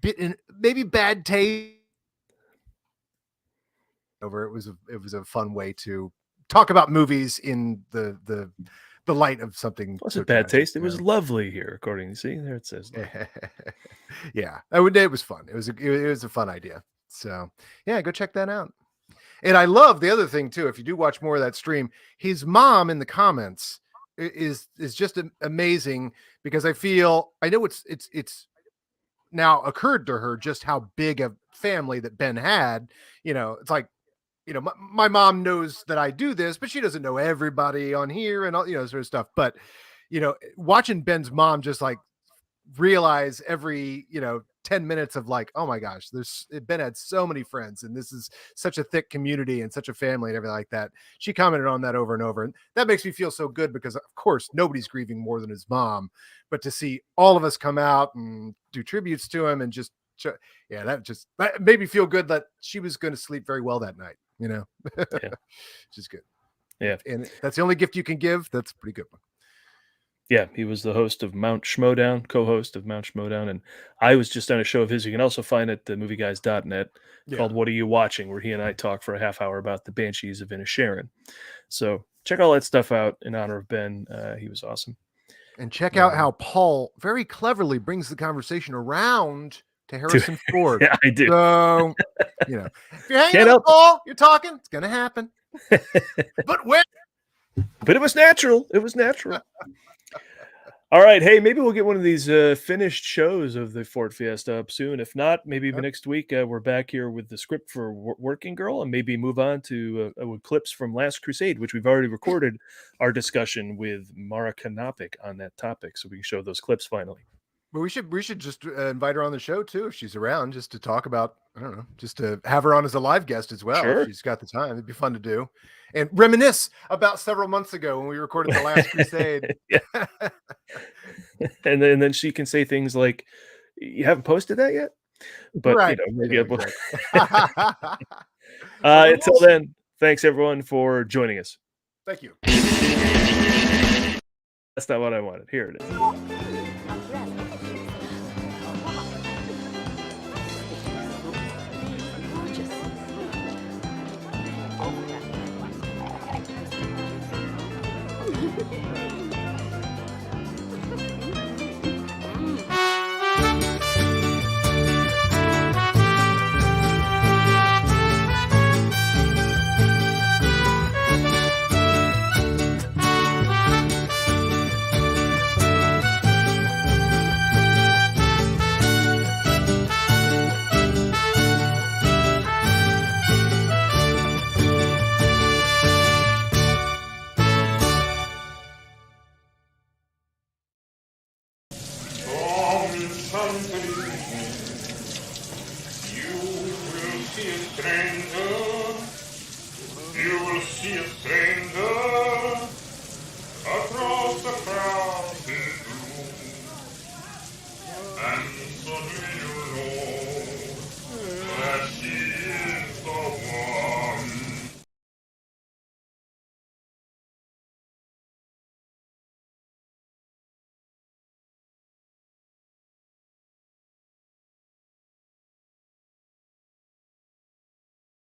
bit in maybe bad taste. Over it was a fun way to talk about movies in the light of something. It wasn't bad taste. It was lovely here, according to see there it says. Yeah, it was fun. It was a fun idea. So yeah, go check that out. And I love the other thing too. If you do watch more of that stream, his mom in the comments is just amazing, because I know it's now occurred to her just how big a family that Ben had. It's like, my mom knows that I do this, but she doesn't know everybody on here and all, sort of stuff. But, watching Ben's mom just like realize every, 10 minutes of like, oh my gosh, Ben had so many friends, and this is such a thick community and such a family and everything like that. She commented on that over and over. And that makes me feel so good, because of course nobody's grieving more than his mom, but to see all of us come out and do tributes to him and just, that made me feel good that she was going to sleep very well that night, Yeah. Which is good. Yeah. And that's the only gift you can give. That's a pretty good one. Yeah, he was the host of Mount Schmodown, co-host of Mount Schmodown, and I was just on a show of his you can also find at the movieguys.net called What Are You Watching, where he and I talk for a half hour about the Banshees of Inisherin. So check all that stuff out in honor of Ben. He was awesome. And check out how Paul very cleverly brings the conversation around to Harrison Ford. Yeah, I do. So, if you're hanging out with Paul, you're talking, it's going to happen. But it was natural. It was natural. All right. Hey, maybe we'll get one of these finished shows of the Ford Fiesta up soon. If not, maybe next week we're back here with the script for Working Girl, and maybe move on to clips from Last Crusade, which we've already recorded our discussion with Mara Kanopik on that topic, so we can show those clips finally. But we should just invite her on the show too, if she's around, just to talk about, I don't know, just to have her on as a live guest as well. Sure. If she's got the time. It'd be fun to do. And reminisce about several months ago when we recorded The Last Crusade. And then she can say things like, you haven't posted that yet? But, right. Until then, thanks everyone for joining us. Thank you. That's not what I wanted. Here it is. You will see a stranger